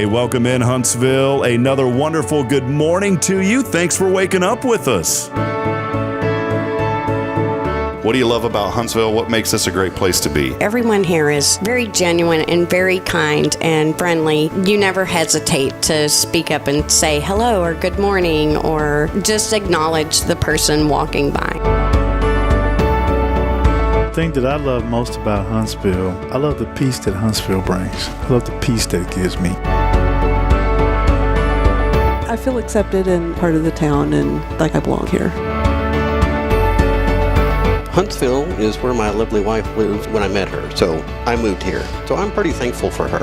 Hey, welcome in Huntsville. Another wonderful good morning to you. Thanks for waking up with us. What do you love about Huntsville? What makes this a great place to be? Everyone here is very genuine and very kind and friendly. You never hesitate to speak up and say hello or good morning or just acknowledge the person walking by. The thing that I love most about Huntsville, I love the peace that Huntsville brings. I love the peace that it gives me. I feel accepted and part of the town and like I belong here. Huntsville is where my lovely wife lived when I met her, so I moved here. So I'm pretty thankful for her.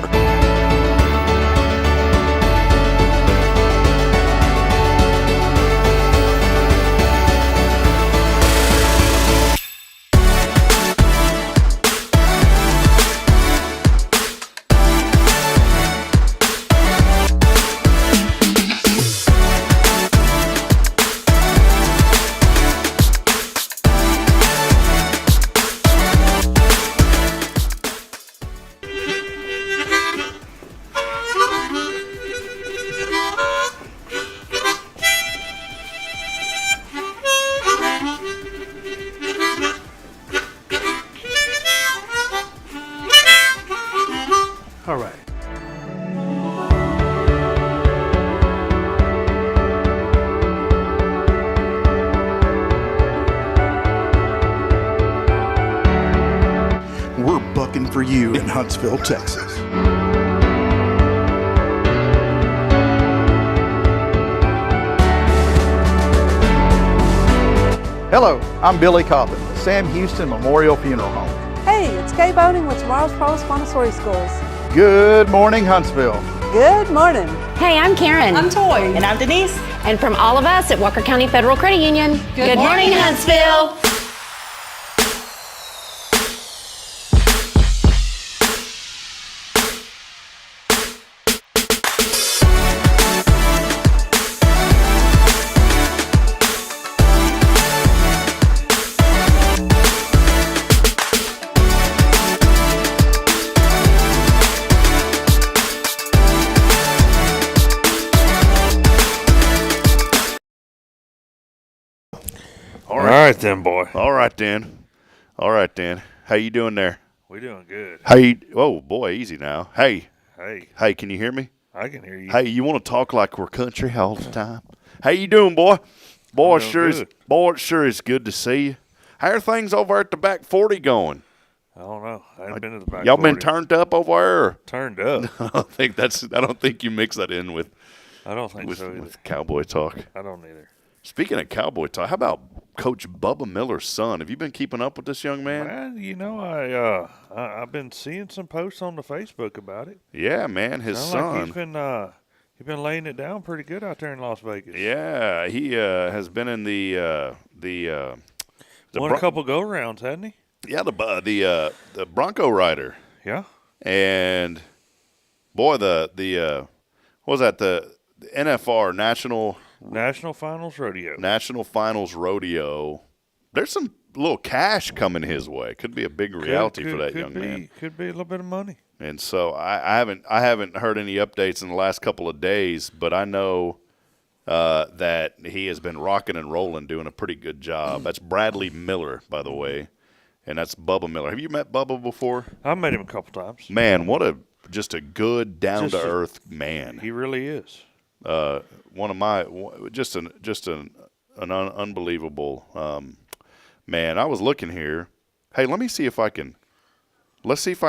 All right. We're bucking for you in Huntsville, Texas. Hello, I'm Billy Cobbin, the Sam Houston Memorial Funeral Home. Hey, it's Kay Boning with Tomorrow's Provost Montessori Schools. Good morning, Huntsville. Good morning. Hey, I'm Karen. I'm Toy. And I'm Denise. And from all of us at Walker County Federal Credit Union, Good morning, Huntsville. All right then, boy. All right, Dan. All right, Dan. How you doing there? We doing good. How you? Oh, boy, easy now. Hey. Hey, can you hear me? I can hear you. Hey, you want to talk like we're country all the time? How you doing, boy? Boy, it sure is good to see you. How are things over at the back 40 going? I don't know. I haven't been to the back. Y'all 40. been turned up over there? Or? Turned up. I don't think you mix that in with. I don't think so either. With cowboy talk. I don't either. Speaking of cowboy talk, how about Coach Bubba Miller's son? Have you been keeping up with this young man? Man, you know, I've been seeing some posts on the Facebook about it. Yeah, man, his son. Like he's been laying it down pretty good out there in Las Vegas. Yeah, he has been in the won a couple go rounds, hasn't he? Yeah, the Bronco rider. Yeah. And boy, what was that? The NFR National Finals Rodeo. National Finals Rodeo. There's some little cash coming his way. Could be a big reality for that young man. Could be a little bit of money. And so I haven't heard any updates in the last couple of days, but I know that he has been rocking and rolling, doing a pretty good job. That's Bradley Miller, by the way, and that's Bubba Miller. Have you met Bubba before? I've met him a couple times. Man, just a good down to earth man. He really is. An unbelievable man. I was looking here. Hey, let's see if I can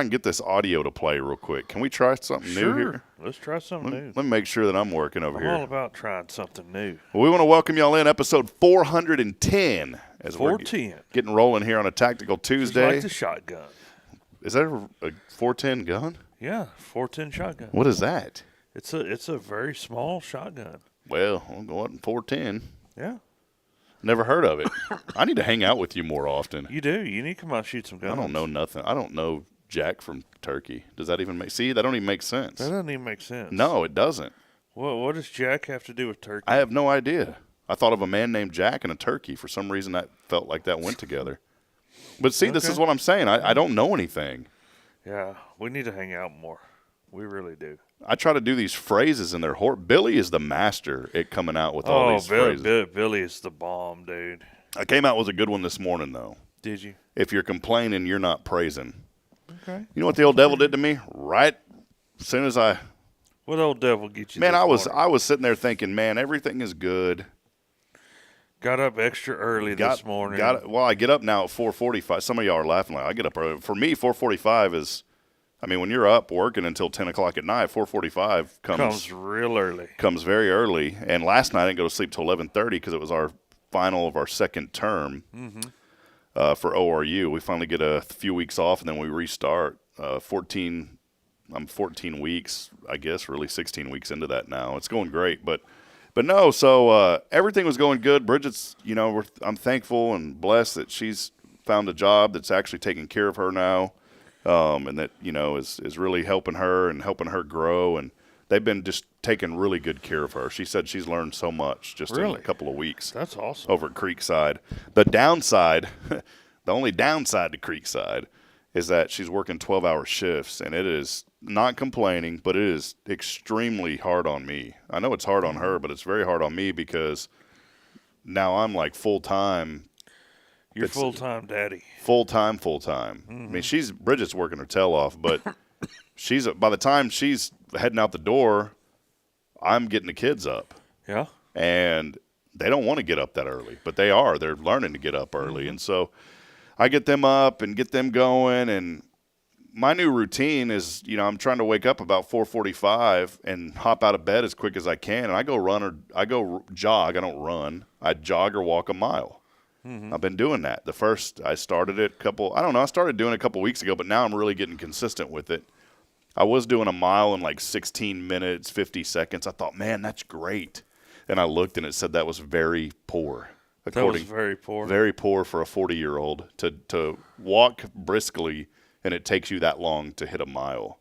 get this audio to play real quick. Can we try something new here? Let's try something new. Let me make sure that I'm working over here. I'm all about trying something new. Well, we want to welcome y'all in episode 410 as we're getting rolling here on a Tactical Tuesday. It's like the shotgun. Is that a 410 gun? Yeah, 410 shotgun. What is that? It's a very small shotgun. Well, I'm going 410. Yeah. Never heard of it. I need to hang out with you more often. You do. You need to come out and shoot some guns. I don't know nothing. I don't know jack from turkey. Does that even make – see, that don't even make sense. That doesn't even make sense. No, it doesn't. Well, what does jack have to do with turkey? I have no idea. I thought of a man named Jack and a turkey. For some reason, that felt like that went together. But see, this is what I'm saying. I don't know anything. Yeah, we need to hang out more. We really do. I try to do these phrases in their Billy is the master at coming out with all these phrases. Billy is the bomb, dude. I came out with a good one this morning, though. Did you? If you're complaining, you're not praising. Okay. You know what the old devil did to me? Right as soon as I... What old devil get you? Man, I was sitting there thinking, man, everything is good. Got up extra early this morning. Well, I get up now at 4:45. Some of y'all are laughing like I get up early. For me, 4:45 is... I mean, when you're up working until 10 o'clock at night, 4:45 comes real early. Comes very early. And last night I didn't go to sleep till 11:30 because it was our final of our second term for ORU. We finally get a few weeks off, and then we restart. 14 weeks, I guess, really 16 weeks into that now. It's going great. But no, so everything was going good. Bridget's, I'm thankful and blessed that she's found a job that's actually taking care of her now. And that, is really helping her and helping her grow. And they've been just taking really good care of her. She said she's learned so much just in a couple of weeks. That's awesome. Over at Creekside. The downside, the only downside to Creekside is that she's working 12-hour shifts. And it is not complaining, but it is extremely hard on me. I know it's hard on her, but it's very hard on me because now I'm like full-time. You're full-time daddy. Full-time. I mean, Bridget's working her tail off, but by the time she's heading out the door, I'm getting the kids up. Yeah. And they don't want to get up that early, but they are. They're learning to get up early. And so I get them up and get them going. And my new routine is, I'm trying to wake up about 4:45 and hop out of bed as quick as I can. And I go jog. I don't run. I jog or walk a mile. I've been doing that. I started it I started doing it a couple weeks ago, but now I'm really getting consistent with it. I was doing a mile in like 16 minutes, 50 seconds. I thought, man, that's great. And I looked and it said that was very poor. That was very poor. Very poor for a 40-year-old to walk briskly and it takes you that long to hit a mile.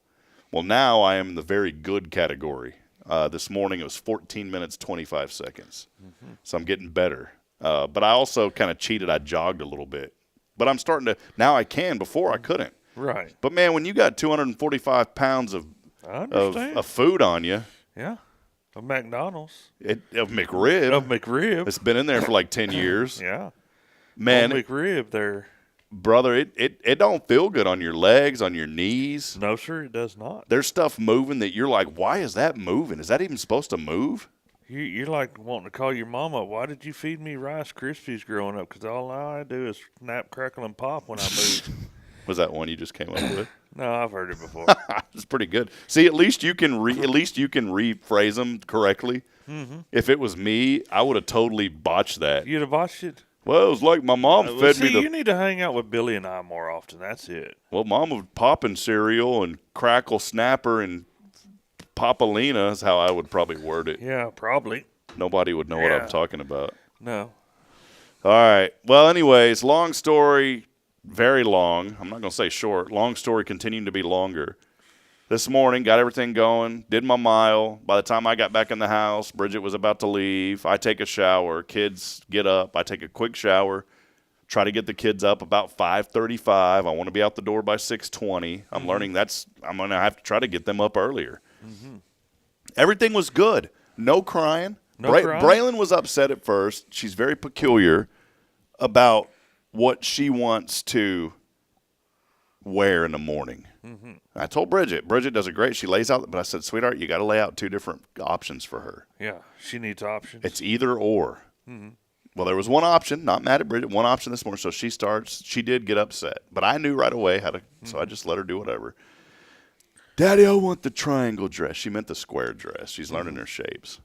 Well, now I am in the very good category. This morning it was 14 minutes, 25 seconds. So I'm getting better. But I also kind of cheated. I jogged a little bit. But I'm starting to – now I can. Before I couldn't. Right. But, man, when you got 245 pounds of food on you. Yeah. Of McDonald's. Of McRib. It's been in there for like 10 years. Yeah. Man. McRib there. Brother, it don't feel good on your legs, on your knees. No, sir, it does not. There's stuff moving that you're like, why is that moving? Is that even supposed to move? You're like wanting to call your mom up. Why did you feed me Rice Krispies growing up? Because all I do is snap, crackle, and pop when I move. Was that one you just came up with? No, I've heard it before. It's pretty good. See, at least you can rephrase them correctly. If it was me, I would have totally botched that. You'd have botched it? Well, it was like my mom fed me you need to hang out with Billy and I more often. That's it. Well, Mom would pop in cereal and crackle snapper and Papalina is how I would probably word it. Yeah, probably. Nobody would know what I'm talking about. No. All right. Well, anyways, long story, very long. I'm not going to say short. Long story continuing to be longer. This morning, got everything going, did my mile. By the time I got back in the house, Bridget was about to leave. I take a shower. Kids get up. I take a quick shower. Try to get the kids up about 5:35. I want to be out the door by 6:20. I'm learning I'm going to have to try to get them up earlier. Everything was good. No crying. Braylon was upset at first. She's very peculiar about what she wants to wear in the morning. I told Bridget. Bridget does it great. She lays out. But I said, sweetheart, you got to lay out two different options for her. Yeah, she needs options. It's either or. Well, there was one option. Not mad at Bridget. One option this morning. So she starts. She did get upset. But I knew right away how to. So I just let her do whatever. Daddy, I want the triangle dress. She meant the square dress. She's learning her shapes.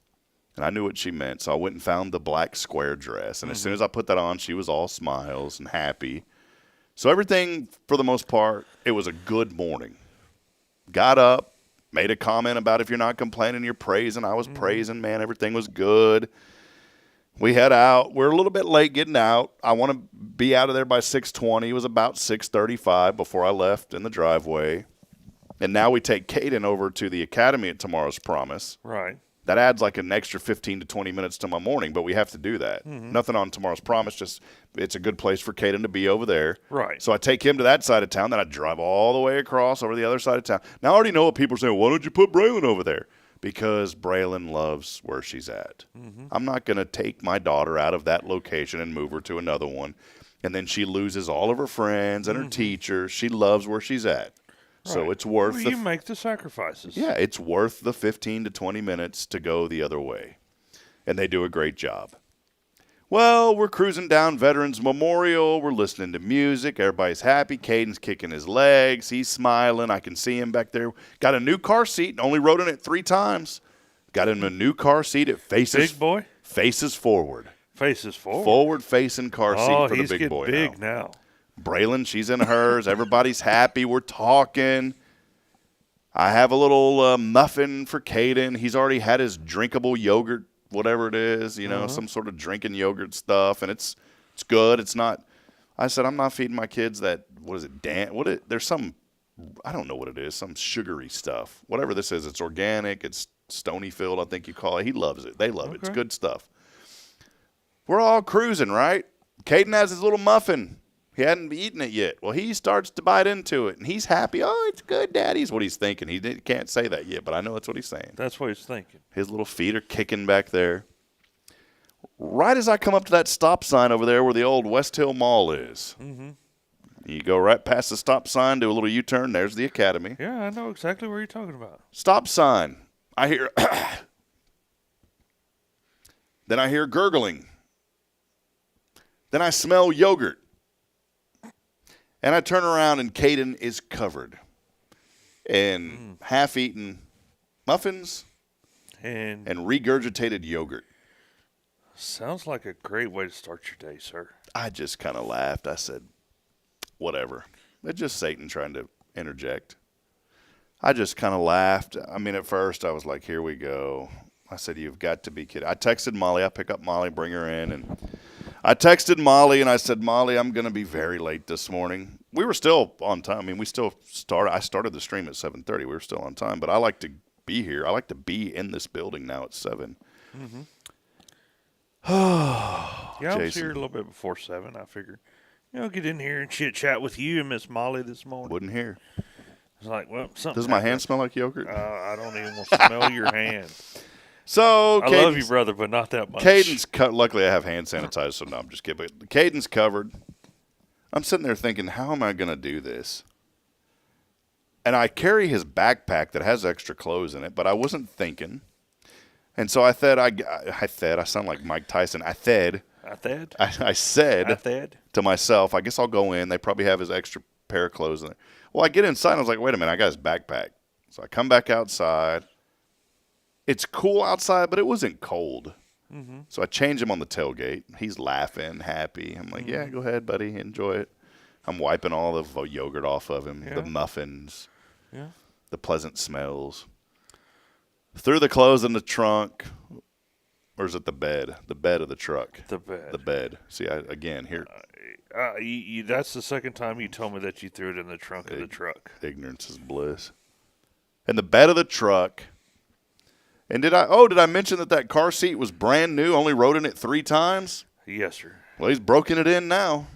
And I knew what she meant, so I went and found the black square dress. And as soon as I put that on, she was all smiles and happy. So everything, for the most part, it was a good morning. Got up, made a comment about if you're not complaining, you're praising. I was praising, man. Everything was good. We head out. We're a little bit late getting out. I want to be out of there by 6:20. It was about 6:35 before I left in the driveway. And now we take Caden over to the academy at Tomorrow's Promise. Right. that adds like an extra 15 to 20 minutes to my morning, but we have to do that. Nothing on Tomorrow's Promise, just it's a good place for Caden to be over there. Right. So I take him to that side of town, then I drive all the way across over the other side of town. Now I already know what people are saying, why don't you put Braylon over there? Because Braylon loves where she's at. I'm not going to take my daughter out of that location and move her to another one, and then she loses all of her friends and her teachers. She loves where she's at. So it's worth you make the sacrifices. Yeah, it's worth the 15 to 20 minutes to go the other way. And they do a great job. Well, we're cruising down Veterans Memorial. We're listening to music. Everybody's happy. Caden's kicking his legs. He's smiling. I can see him back there. Got a new car seat. Only rode in it 3 times. Got him a new car seat. It faces big boy? Faces forward. Faces forward. Forward-facing car seat for the big boy he's getting big now. Braylon, she's in hers. Everybody's happy. We're talking. I have a little muffin for Caden. He's already had his drinkable yogurt, whatever it is, some sort of drinking yogurt stuff, and it's good. It's not. I said I'm not feeding my kids that. What is it? There's some. I don't know what it is. Some sugary stuff. Whatever this is, it's organic. It's Stonyfield, I think you call it. He loves it. They love it. It's good stuff. We're all cruising, right? Caden has his little muffin. He hadn't eaten it yet. Well, he starts to bite into it, and he's happy. Oh, it's good, Daddy, is what he's thinking. He can't say that yet, but I know that's what he's saying. That's what he's thinking. His little feet are kicking back there. Right as I come up to that stop sign over there where the old West Hill Mall is, you go right past the stop sign, do a little U-turn. There's the Academy. Yeah, I know exactly what you're talking about. Stop sign. I hear then I hear gurgling. Then I smell yogurt. And I turn around, and Caden is covered in half-eaten muffins and regurgitated yogurt. Sounds like a great way to start your day, sir. I just kind of laughed. I said, whatever. It's just Satan trying to interject. I just kind of laughed. I mean, at first, I was like, here we go. I said, you've got to be kidding. I texted Molly. I pick up Molly, bring her in, and I texted Molly, and I said, Molly, I'm going to be very late this morning. We were still on time. I mean, I started the stream at 7:30. We were still on time, but I like to be here. I like to be in this building now at 7. Yeah, I was Jason. here a little bit before 7. I figured, get in here and chit-chat with you and Miss Molly this morning. Wouldn't hear. It's like, well, something. Does my hand smell like yogurt? I don't even want to smell your hand. So I love you, brother, but not that much. Caden's luckily I have hand sanitizer, so no, I'm just kidding. But Caden's covered. I'm sitting there thinking, how am I going to do this? And I carry his backpack that has extra clothes in it, but I wasn't thinking. And so I sound like Mike Tyson. I said to myself, I guess I'll go in. They probably have his extra pair of clothes in there. Well, I get inside, and I was like, wait a minute, I got his backpack. So I come back outside. It's cool outside, but it wasn't cold. So I change him on the tailgate. He's laughing, happy. I'm like, yeah, go ahead, buddy. Enjoy it. I'm wiping all the yogurt off of him, the muffins, the pleasant smells. Threw the clothes in the trunk. Or is it the bed? The bed of the truck. The bed. The bed. See, here. That's the second time you told me that you threw it in the trunk of the truck. Ignorance is bliss. And the bed of the truck. And did I mention that car seat was brand new, only rode in it 3 times? Yes, sir. Well, he's broken it in now.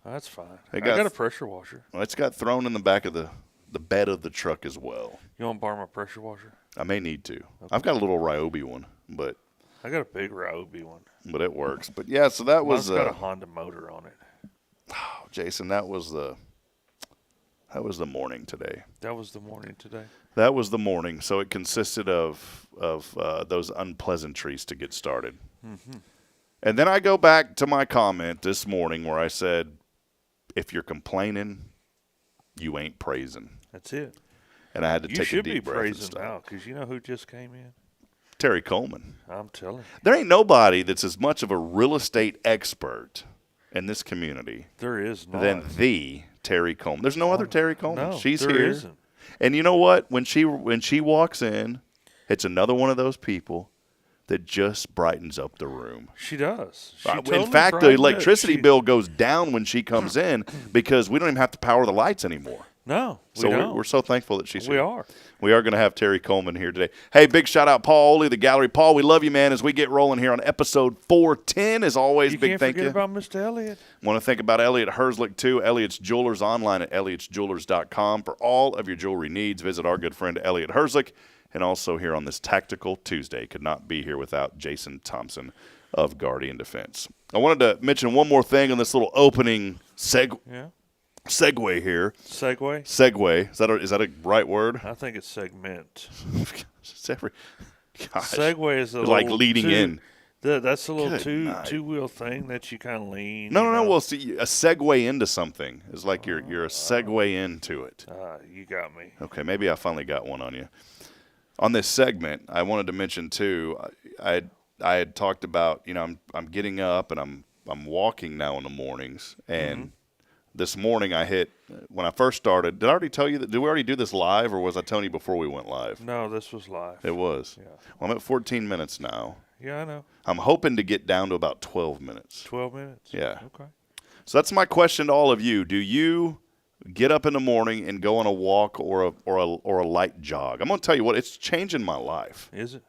That's fine. I got got a pressure washer. Well, it's got thrown in the back of the bed of the truck as well. You want to borrow my pressure washer? I may need to. Okay. I've got a little Ryobi one, but I got a big Ryobi one. But it works. But yeah, so that was got a Honda motor on it. Oh, Jason, that was the morning today. That was the morning today. That was the morning. So it consisted of those unpleasantries to get started. And then I go back to my comment this morning where I said, if you're complaining, you ain't praising. That's it. And I had to take a deep breath. You should be praising now, because you know who just came in? Terri Coleman. I'm telling you. There ain't nobody that's as much of a real estate expert in this community. There is not. Than the Terri Coleman. There's no other Terri Coleman. No, she's there here. Isn't. And you know what? When she walks in, it's another one of those people that just brightens up the room. She does. In fact, the electricity bill goes down when she comes in because we don't even have to power the lights anymore. No, So don't. we're so thankful that she's here. We are. We are going to have Terri Coleman here today. Hey, big shout out Paul Oley, the gallery. Paul, we love you, man, as we get rolling here on episode 410. As always, big thank you. You can't forget about Mr. Elliott. Want to think about Elliott Herzlich, too. Elliott's Jewelers online at elliottjewelers.com. For all of your jewelry needs, visit our good friend Elliott Herzlich. And also here on this Tactical Tuesday. Could not be here without Jason Thompson of Guardian Defense. I wanted to mention one more thing on this little opening segue here. Segue? Is that a right word? I think it's segment. Segue is like leading in. That's a little two-wheel thing that you kind of lean. No. Well, see, a segue into something is like you're a segue into it. You got me. Okay, maybe I finally got one on you. On this segment, I wanted to mention too. I had talked about, I'm getting up and I'm walking now in the mornings, and this morning when I first started. Did I already tell you that? Did we already do this live, or was I telling you before we went live? No, this was live. It was. Yeah. Well, I'm at 14 minutes now. Yeah, I know. I'm hoping to get down to about 12 minutes. 12 minutes. Yeah. Okay. So that's my question to all of you. Do you get up in the morning and go on a walk or a light jog? I'm going to tell you what, it's changing my life. Is it?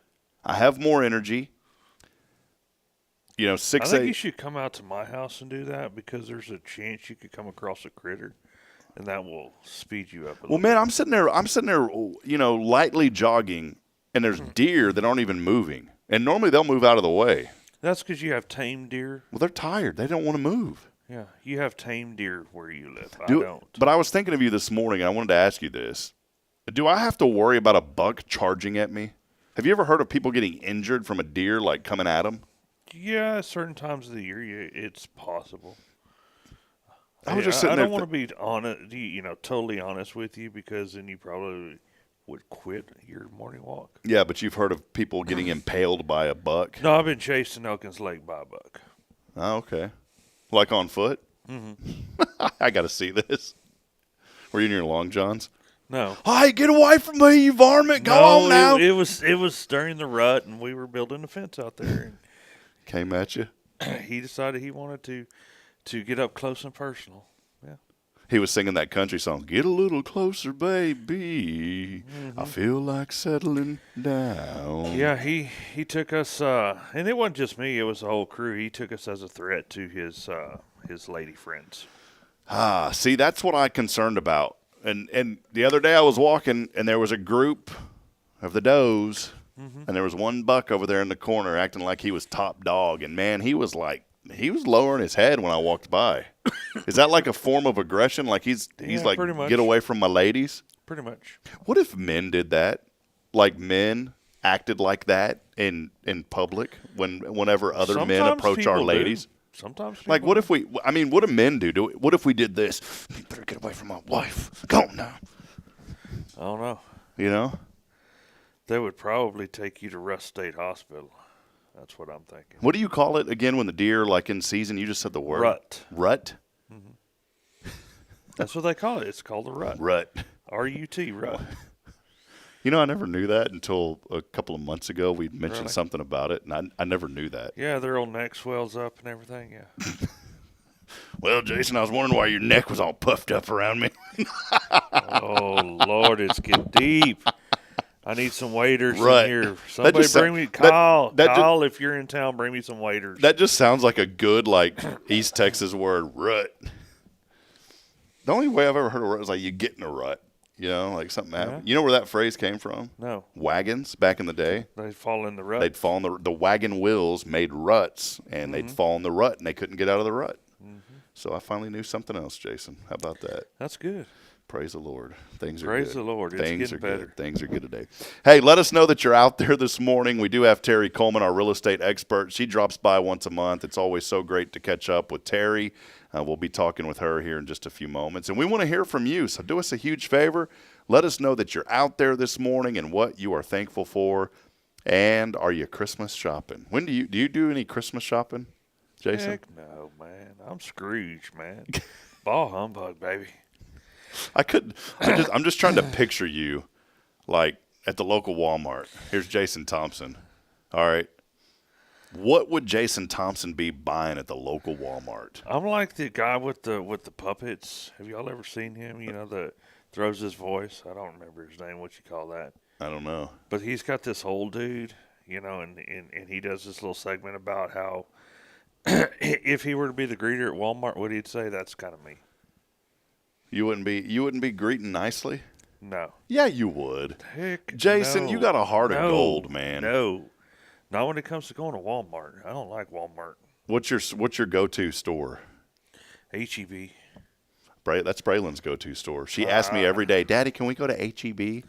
I have more energy. 6 I think you should come out to my house and do that, because there's a chance you could come across a critter, and that will speed you up a little bit. I'm sitting there, lightly jogging, and there's deer that aren't even moving. And normally they'll move out of the way. That's because you have tame deer. Well, they're tired. They don't want to move. Yeah, you have tame deer where you live. I don't. But I was thinking of you this morning, and I wanted to ask you this. Do I have to worry about a buck charging at me? Have you ever heard of people getting injured from a deer, like coming at them? Yeah, certain times of the year, it's possible. I was just sitting there. I don't want to be totally honest with you, because then you probably would quit your morning walk. Yeah, but you've heard of people getting impaled by a buck? No, I've been chased in Elkins Lake by a buck. Oh, okay. Like on foot? Mm-hmm. I got to see this. Were you in your long johns? No. Hey, get away from me, you varmint! Go on now. It was during the rut, and we were building a fence out there. And came at you. He decided he wanted to get up close and personal. Yeah. He was singing that country song, "Get a little closer, baby. I feel like settling down." Yeah, he took us, and it wasn't just me; it was the whole crew. He took us as a threat to his lady friends. See, that's what I'm concerned about. And the other day I was walking, and there was a group of the does, and there was one buck over there in the corner acting like he was top dog. And man, he was lowering his head when I walked by. Is that like a form of aggression? Like he's like, pretty much. Get away from my ladies? Pretty much. What if men did that? Like men acted like that in public whenever other men approach our ladies? Sometimes people like, what if what do men do? What if we did this? You better get away from my wife. Go on now. I don't know. You know? They would probably take you to Russ State Hospital. That's what I'm thinking. What do you call it again when the deer, like in season, you just said the word? Rut. Rut? Mm-hmm. That's what they call it. It's called the rut. Rut. R-U-T, rut. You know, I never knew that until a couple of months ago. We mentioned something about it, and I never knew that. Yeah, their old neck swells up and everything, yeah. Well, Jason, I was wondering why your neck was all puffed up around me. Oh, Lord, it's getting deep. I need some waiters in here. Somebody bring me, Kyle, if you're in town, bring me some waiters. That just sounds like a good, East Texas word, rut. The only way I've ever heard of rut is like you get in a rut. You know, like something happened. Yeah. You know where that phrase came from? No. Wagons back in the day. They'd fall in the rut. They'd fall in the wagon wheels made ruts, and they'd fall in the rut, and they couldn't get out of the rut. Mm-hmm. So I finally knew something else, Jason. How about that? That's good. Praise the Lord. Things are Praise good. the Lord. It's getting better. Good. Things are good today. Hey, let us know that you're out there this morning. We do have Terri Coleman, our real estate expert. She drops by once a month. It's always so great to catch up with Terri. We'll be talking with her here in just a few moments. And we want to hear from you, so do us a huge favor. Let us know that you're out there this morning and what you are thankful for. And are you Christmas shopping? When do you do any Christmas shopping, Jason? Heck no, man. I'm Scrooge, man. Ball humbug, baby. I'm just trying to picture you like at the local Walmart. Here's Jason Thompson. All right. What would Jason Thompson be buying at the local Walmart? I'm like the guy with the puppets. Have y'all ever seen him? You know, the throws his voice. I don't remember his name. What you call that? I don't know. But he's got this old dude, and he does this little segment about how if he were to be the greeter at Walmart, what he'd say, that's kind of me. You wouldn't be greeting nicely? No. Yeah, you would. Heck, Jason, no. you got a heart of gold, man. No. Not when it comes to going to Walmart. I don't like Walmart. What's your go-to store? H-E-B. That's Braylon's go-to store. She asks me every day, Daddy, can we go to H-E-B?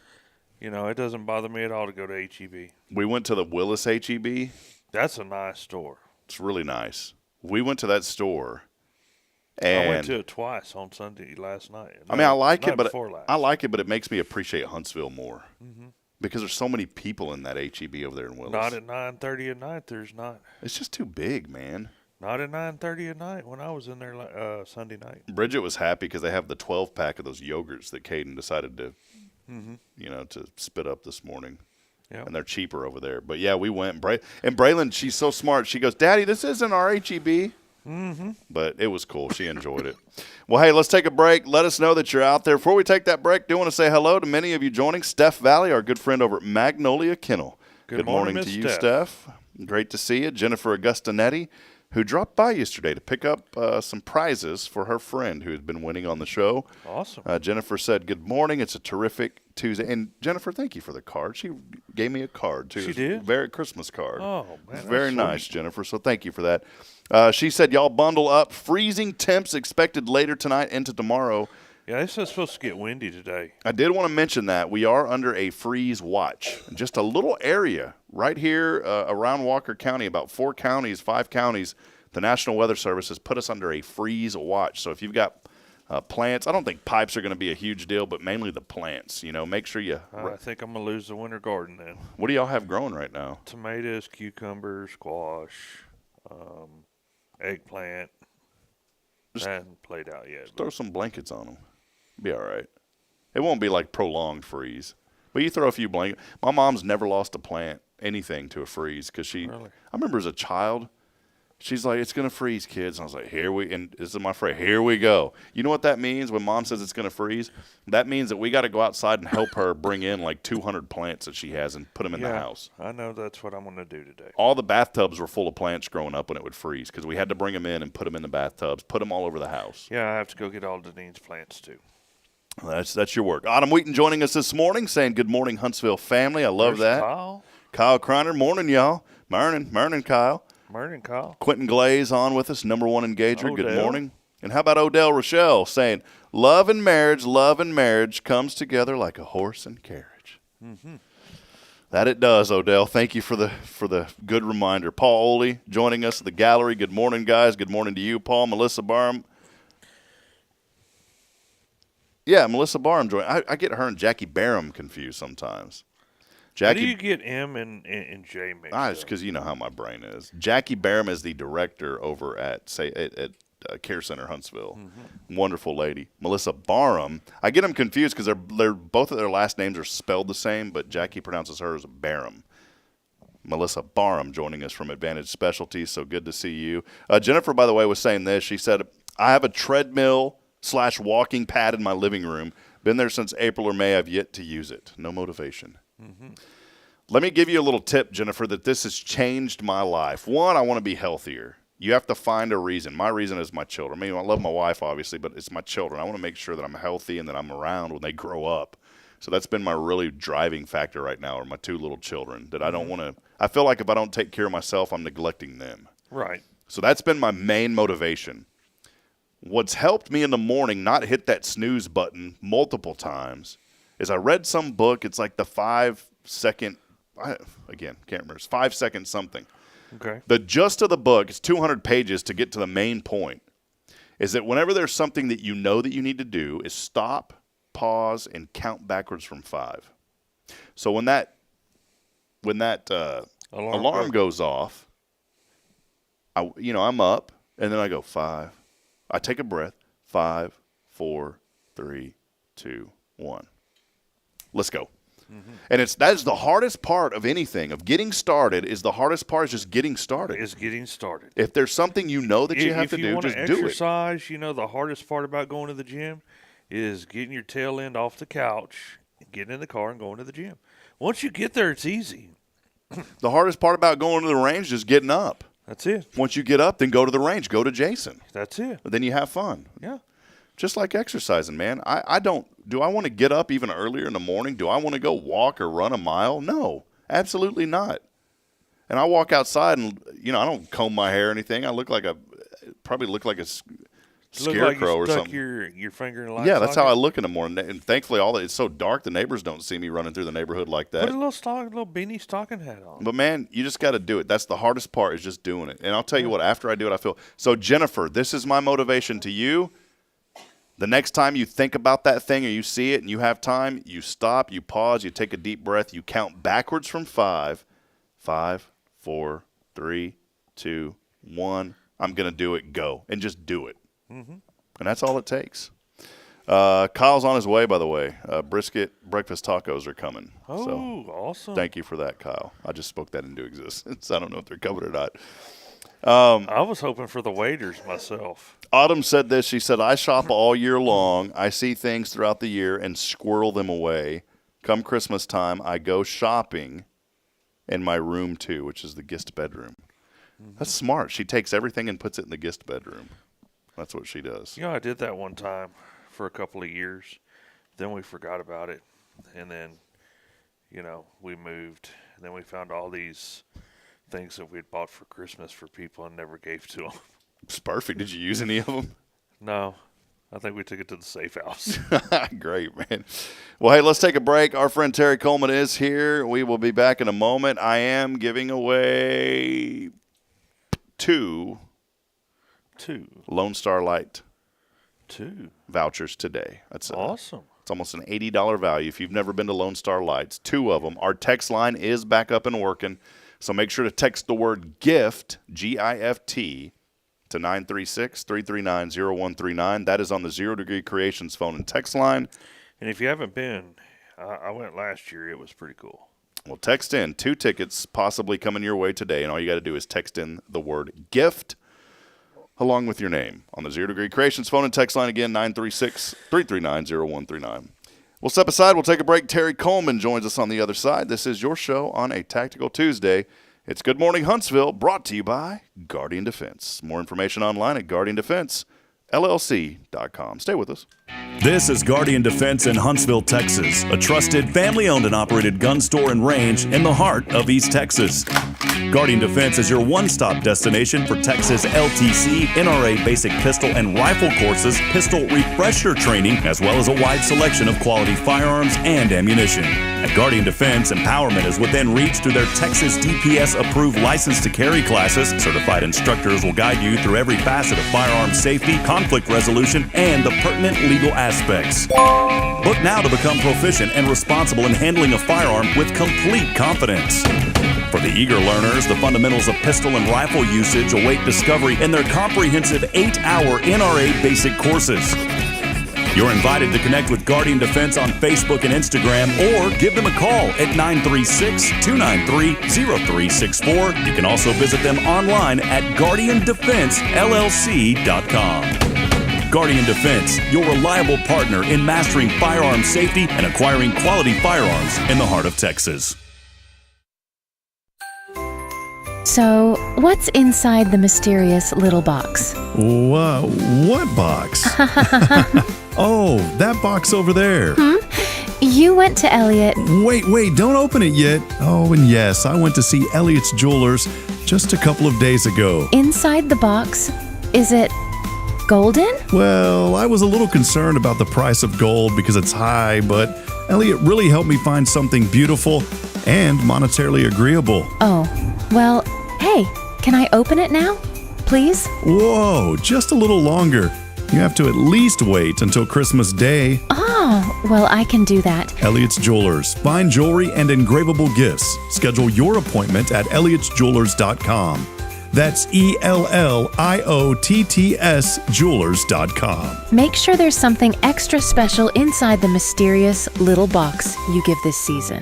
It doesn't bother me at all to go to H-E-B. We went to the Willis H-E-B. That's a nice store. It's really nice. We went to that store. And I went to it twice on Sunday last night. I mean, I like it, but it makes me appreciate Huntsville more because there's so many people in that H-E-B over there in Willis. Not at 9:30 at night. There's not. It's just too big, man. Not at 9:30 at night when I was in there Sunday night. Bridget was happy because they have the 12-pack of those yogurts that Caden decided to, to spit up this morning. Yep. And they're cheaper over there. But, yeah, we went. And Braylon, she's so smart. She goes, Daddy, this isn't our H-E-B. But it was cool. She enjoyed it. Well, hey, let's take a break. Let us know that you're out there. Before we take that break, do want to say hello to many of you joining. Steph Valley, our good friend over at Magnolia Kennel. Good morning to you, Steph. Great to see you. Jennifer Augustinetti, who dropped by yesterday to pick up some prizes for her friend who had been winning on the show. Awesome. Jennifer said, good morning. It's a terrific Tuesday. And, Jennifer, thank you for the card. She gave me a card, too. She did? Very Christmas card. Oh, man. Very nice, Jennifer. So thank you for that. She said, y'all bundle up. Freezing temps expected later tonight into tomorrow. Yeah, it's supposed to get windy today. I did want to mention that. We are under a freeze watch. Just a little area right here around Walker County, about 5 counties, the National Weather Service has put us under a freeze watch. So if you've got plants, I don't think pipes are going to be a huge deal, but mainly the plants. Make sure you. I think I'm going to lose the winter garden then. What do y'all have growing right now? Tomatoes, cucumbers, squash, eggplant. I haven't played out yet. Just throw some blankets on them. Be all right. It won't be like prolonged freeze. But you throw a few blankets. My mom's never lost a plant, anything, to a freeze. Because I remember as a child, she's like, it's going to freeze, kids. And I was like, and this is my phrase, here we go. You know what that means when Mom says it's going to freeze? That means that we got to go outside and help her bring in like 200 plants that she has and put them in the house. I know that's what I'm going to do today. All the bathtubs were full of plants growing up when it would freeze because we had to bring them in and put them in the bathtubs, put them all over the house. Yeah, I have to go get all Denise's plants too. That's your work. Autumn Wheaton joining us this morning saying good morning, Huntsville family. I love that. Kyle Kreiner, morning, y'all. Morning, Kyle. Morning, Kyle. Quentin Glaze on with us, number one engager. Odell. Good morning. And how about Odell Rochelle saying, love and marriage comes together like a horse and carriage. That it does, Odell. Thank you for the good reminder. Paul Oley joining us at the gallery. Good morning, guys. Good morning to you, Paul. Melissa Barham. Yeah, Melissa Barham joined. I get her and Jackie Barham confused sometimes. Jackie, how do you get M and J mixed up? It's because you know how my brain is. Jackie Barham is the director over at Care Center Huntsville. Wonderful lady. Melissa Barham. I get them confused because they're both of their last names are spelled the same, but Jackie pronounces hers Barham. Melissa Barham joining us from Advantage Specialties. So good to see you. Jennifer, by the way, was saying this. She said, I have a treadmill/walking pad in my living room. Been there since April or May. I've yet to use it. No motivation. Let me give you a little tip, Jennifer, that this has changed my life. One, I want to be healthier. You have to find a reason. My reason is my children. I mean, I love my wife, obviously, but it's my children. I want to make sure that I'm healthy and that I'm around when they grow up. So that's been my really driving factor right now, are my 2 little children, that I don't want to – I feel like if I don't take care of myself, I'm neglecting them. Right. So that's been my main motivation. What's helped me in the morning not hit that snooze button multiple times is I read some book. It's like the 5-second – again, can't remember. It's 5-second something. Okay. The gist of the book is 200 pages to get to the main point, is that whenever there's something that you know that you need to do is stop, pause, and count backwards from 5. So when that alarm goes off, I'm up, and then I go 5. I take a breath. 5, 4, 3, 2, 1. Let's go. And that is the hardest part of anything, of getting started. Is the hardest part is just getting started. If there's something you know that you have to do, just do it. Exercise, the hardest part about going to the gym is getting your tail end off the couch, getting in the car, and going to the gym. Once you get there, it's easy. The hardest part about going to the range is getting up. That's it. Once you get up, then go to the range. Go to Jason. That's it. But then you have fun. Yeah. Just like exercising, man. I don't – do I want to get up even earlier in the morning? Do I want to go walk or run a mile? No, absolutely not. And I walk outside and, I don't comb my hair or anything. I probably look like a scarecrow or something. Your finger in a light Yeah, that's socket. how I look in the morning. And thankfully, it's so dark, the neighbors don't see me running through the neighborhood like that. Put a little beanie stocking hat on. But, man, you just got to do it. That's the hardest part is just doing it. And I'll tell you what, after I do it, I feel – so, Jennifer, this is my motivation to you. The next time you think about that thing or you see it and you have time, you stop, you pause, you take a deep breath, you count backwards from 5. 5, 4, 3, 2, 1. I'm going to do it. Go. And just do it. Mm-hmm. And that's all it takes. Kyle's on his way, by the way. Brisket breakfast tacos are coming. Oh, so awesome. Thank you for that, Kyle. I just spoke that into existence. I don't know if they're coming or not. I was hoping for the waiters myself. Autumn said this. She said, I shop all year long. I see things throughout the year and squirrel them away. Come Christmas time, I go shopping in my room, too, which is the guest bedroom. Mm-hmm. That's smart. She takes everything and puts it in the guest bedroom. That's what she does. I did that one time for a couple of years. Then we forgot about it. And then, we moved. And then we found all these things that we had bought for Christmas for people and never gave to them. It's perfect. Did you use any of them? No. I think we took it to the safe house. Great, man. Well, hey, let's take a break. Our friend Terri Coleman is here. We will be back in a moment. I am giving away two Lone Star Light vouchers today. That's awesome. It's almost an $80 value. If you've never been to Lone Star Lights, 2 of them. Our text line is back up and working. So make sure to text the word GIFT, G-I-F-T, to 936-339-0139. That is on the Zero Degree Creations phone and text line. And if you haven't been, I went last year. It was pretty cool. Well, text in 2 tickets possibly coming your way today, and all you got to do is text in the word GIFT along with your name on the Zero Degree Creations phone and text line again, 936-339-0139. We'll step aside. We'll take a break. Terri Coleman joins us on the other side. This is your show on a Tactical Tuesday. It's Good Morning Huntsville, brought to you by Guardian Defense. More information online at GuardianDefenseLLC.com. Stay with us. This is Guardian Defense in Huntsville, Texas, a trusted, family-owned and operated gun store and range in the heart of East Texas. Guardian Defense is your one-stop destination for Texas LTC, NRA basic pistol and rifle courses, pistol refresher training, as well as a wide selection of quality firearms and ammunition. At Guardian Defense, empowerment is within reach through their Texas DPS-approved license to carry classes. Certified instructors will guide you through every facet of firearm safety, conflict resolution, and the pertinent legal aspects. Book now to become proficient and responsible in handling a firearm with complete confidence. For the eager learners, the fundamentals of pistol and rifle usage await discovery in their comprehensive 8-hour NRA basic courses. You're invited to connect with Guardian Defense on Facebook and Instagram, or give them a call at 936-293-0364. You can also visit them online at GuardianDefenseLLC.com. Guardian Defense, your reliable partner in mastering firearm safety and acquiring quality firearms in the heart of Texas. So, what's inside the mysterious little box? Whoa, what box? Oh, that box over there. You went to Elliot. Wait, don't open it yet. Oh, and yes, I went to see Elliot's Jewelers just a couple of days ago. Inside the box, is it golden? Well, I was a little concerned about the price of gold because it's high, but Elliot really helped me find something beautiful and monetarily agreeable. Oh, well, hey, can I open it now? Please? Whoa, just a little longer. You have to at least wait until Christmas Day. Oh, well, I can do that. Elliot's Jewelers. Fine jewelry and engravable gifts. Schedule your appointment at Elliott'sJewelers.com. That's ELLIOTTS Jewelers.com. Make sure there's something extra special inside the mysterious little box you give this season.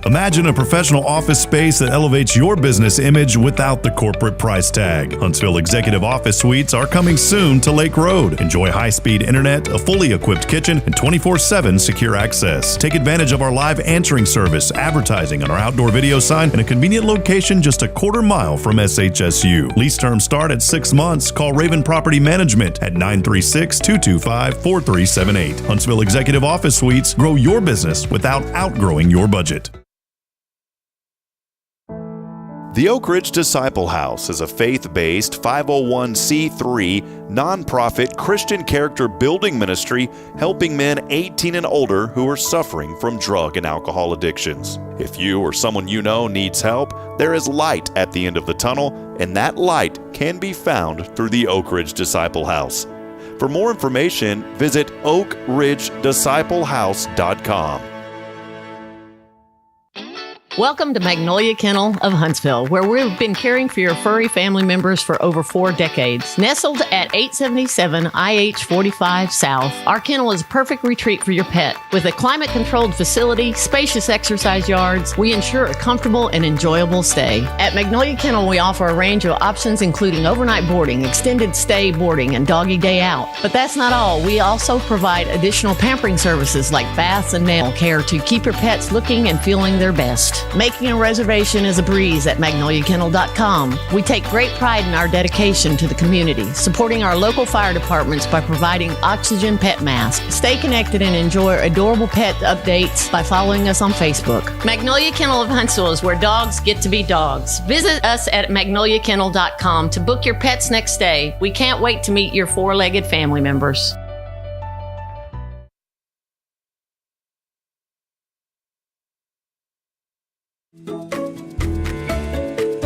Imagine a professional office space that elevates your business image without the corporate price tag. Huntsville Executive Office Suites are coming soon to Lake Road. Enjoy high-speed internet, a fully equipped kitchen, and 24/7 secure access. Take advantage of our live answering service, advertising on our outdoor video sign, and a convenient location just a quarter mile from SHSU. Lease terms start at 6 months. Call Raven Property Management at 936-225-4378. Huntsville Executive Office Suites. Grow your business without outgrowing your budget. The Oak Ridge Disciple House is a faith-based 501c3 nonprofit Christian character building ministry helping men 18 and older who are suffering from drug and alcohol addictions. If you or someone you know needs help, there is light at the end of the tunnel, and that light can be found through the Oak Ridge Disciple House. For more information, visit oakridgedisciplehouse.com. Welcome to Magnolia Kennel of Huntsville, where we've been caring for your furry family members for over 4 decades. Nestled at 877 IH 45 South, our kennel is a perfect retreat for your pet. With a climate-controlled facility, spacious exercise yards, we ensure a comfortable and enjoyable stay. At Magnolia Kennel, we offer a range of options including overnight boarding, extended stay boarding, and doggy day out. But that's not all. We also provide additional pampering services like baths and nail care to keep your pets looking and feeling their best. Making a reservation is a breeze at magnoliakennel.com. We take great pride in our dedication to the community, supporting our local fire departments by providing oxygen pet masks. Stay connected and enjoy adorable pet updates by following us on Facebook. Magnolia Kennel of Huntsville is where dogs get to be dogs. Visit us at magnoliakennel.com to book your pet's next stay. We can't wait to meet your 4-legged family members.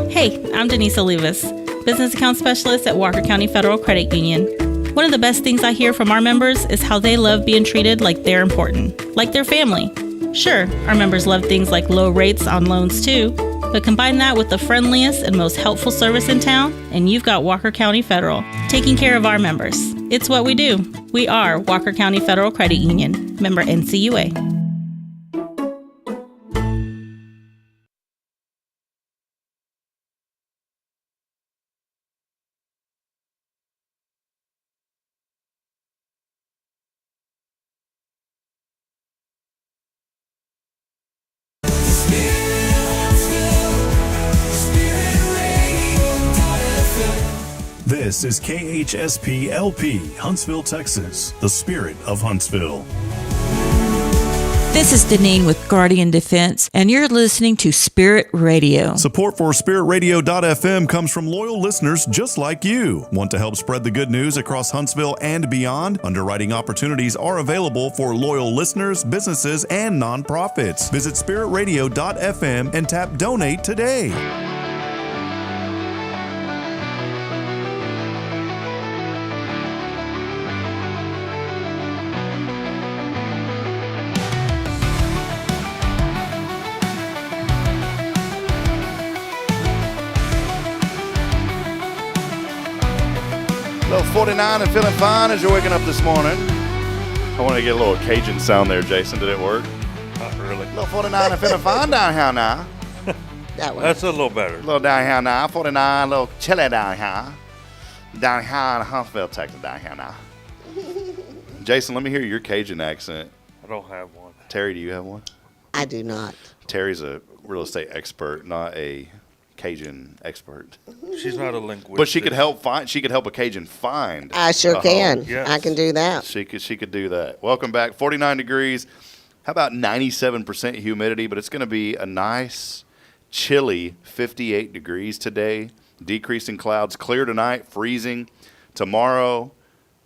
Hey, I'm Denise Olivas, Business Account Specialist at Walker County Federal Credit Union. One of the best things I hear from our members is how they love being treated like they're important, like their family. Sure, our members love things like low rates on loans too, but combine that with the friendliest and most helpful service in town, and you've got Walker County Federal, taking care of our members. It's what we do. We are Walker County Federal Credit Union, member NCUA. This is KHSP LP, Huntsville, Texas, the spirit of Huntsville. This is Deneen with Guardian Defense, and you're listening to Spirit Radio. Support for SpiritRadio.fm comes from loyal listeners just like you. Want to help spread the good news across Huntsville and beyond? Underwriting opportunities are available for loyal listeners, businesses, and nonprofits. Visit SpiritRadio.fm and tap Donate today. Little 49 and feeling fine as you're waking up this morning. I want to get a little Cajun sound there, Jason. Did it work? Not really. Little 49 and feeling fine down here now. That one. That's a little better. A little down here now. 49, a little chilly down here. Down here in Huntsville, Texas, down here now. Jason, let me hear your Cajun accent. I don't have one. Terri, do you have one? I do not. Terri's a real estate expert, not a Cajun expert. She's not a linguist. But she could help find. She could help a Cajun find. I sure can. Yes. I can do that. She could do that. Welcome back. 49 degrees. How about 97% humidity? But it's going to be a nice, chilly 58 degrees today. Decreasing clouds. Clear tonight. Freezing. Tomorrow,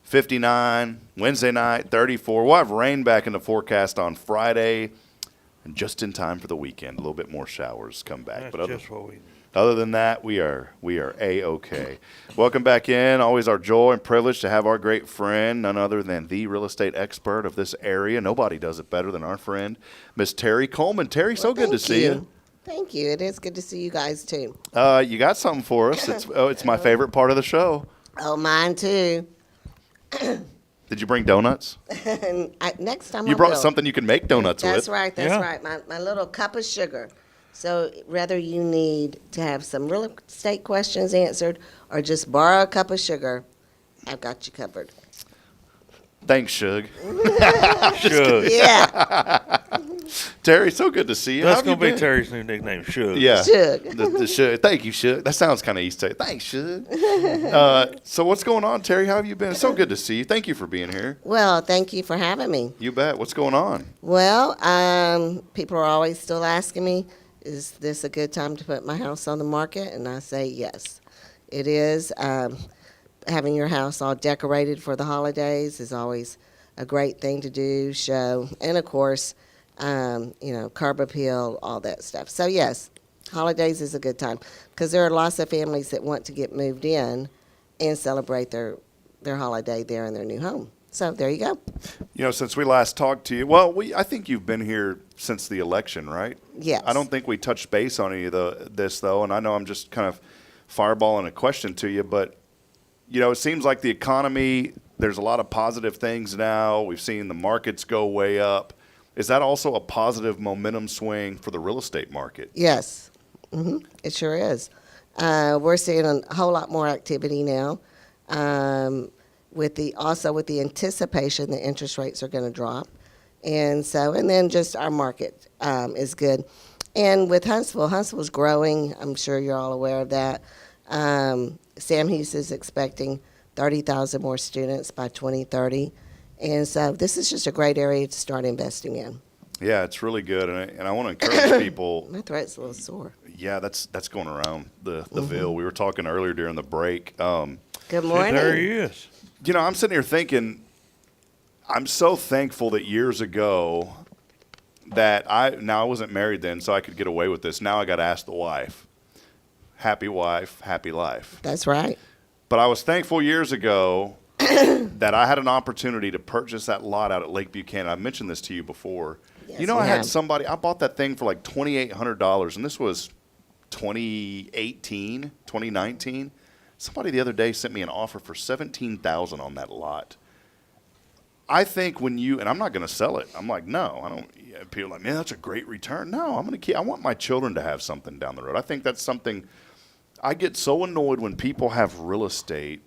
59. Wednesday night, 34. We'll have rain back in the forecast on Friday. And just in time for the weekend. A little bit more showers come back. That's but just what we need. Other than that, we are A-OK. Welcome back in. Always our joy and privilege to have our great friend, none other than the real estate expert of this area. Nobody does it better than our friend, Miss Terri Coleman. Terri, so good to see you. Thank you. It is good to see you guys, too. You got something for us. It's my favorite part of the show. Oh, mine, too. Did you bring donuts? Next time You I brought will. something you can make donuts with. That's right. That's right. My little cup of sugar. So whether you need to have some real estate questions answered or just borrow a cup of sugar, I've got you covered. Thanks, Shug. Shug. Yeah. Terry, so good to see you. That's How have you going to be been? Terry's new nickname, Shug. Yeah. Shug. The Shug. Thank you, Shug. That sounds kind of East Texas. Thanks, Shug. So what's going on, Terry? How have you been? It's so good to see you. Thank you for being here. Well, thank you for having me. You bet. What's going on? Well, people are always still asking me, is this a good time to put my house on the market? And I say yes. It is. Having your house all decorated for the holidays is always a great thing to do, show, and of course, curb appeal, all that stuff. So yes, holidays is a good time because there are lots of families that want to get moved in and celebrate their holiday there in their new home. So there you go. You know, since we last talked to you, I think you've been here since the election, right? Yes. I don't think we touched base on any of this, though, and I know I'm just kind of fireballing a question to you, but, you know, it seems like the economy, there's a lot of positive things now. We've seen the markets go way up. Is that also a positive momentum swing for the real estate market? Yes. It sure is. We're seeing a whole lot more activity now. With the anticipation that interest rates are going to drop. And then just our market is good. And with Huntsville's growing. I'm sure you're all aware of that. Sam Hughes is expecting 30,000 more students by 2030. And so this is just a great area to start investing in. Yeah, it's really good. And I want to encourage people. My throat's a little sore. Yeah, that's going around the Ville. We were talking earlier during the break. Good morning. There he is. You know, I'm sitting here thinking, I'm so thankful that years ago that I wasn't married then, so I could get away with this. Now I got to ask the wife. Happy wife, happy life. That's right. But I was thankful years ago that I had an opportunity to purchase that lot out at Lake Buchanan. I mentioned this to you before. Yes, you know, I bought that thing for like $2,800, and this was 2019. Somebody the other day sent me an offer for $17,000 on that lot. I think and I'm not going to sell it. I'm like, no, I don't. Yeah, people are like, man, that's a great return. No, I'm going to keep. I want my children to have something down the road. I think that's something. I get so annoyed when people have real estate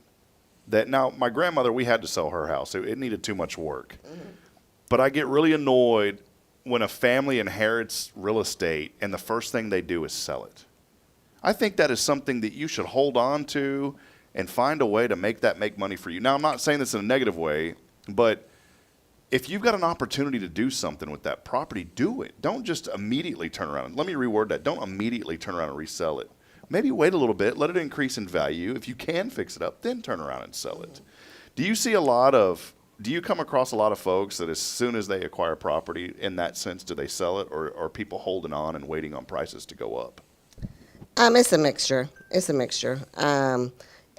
that now my grandmother, we had to sell her house. It needed too much work. But I get really annoyed when a family inherits real estate and the first thing they do is sell it. I think that is something that you should hold on to and find a way to make that make money for you. Now, I'm not saying this in a negative way, but if you've got an opportunity to do something with that property, do it. Don't just immediately turn around. Let me reword that. Don't immediately turn around and resell it. Maybe wait a little bit, let it increase in value. If you can fix it up, then turn around and sell it. Do you come across a lot of folks that as soon as they acquire property, in that sense, do they sell it, or are people holding on and waiting on prices to go up? It's a mixture.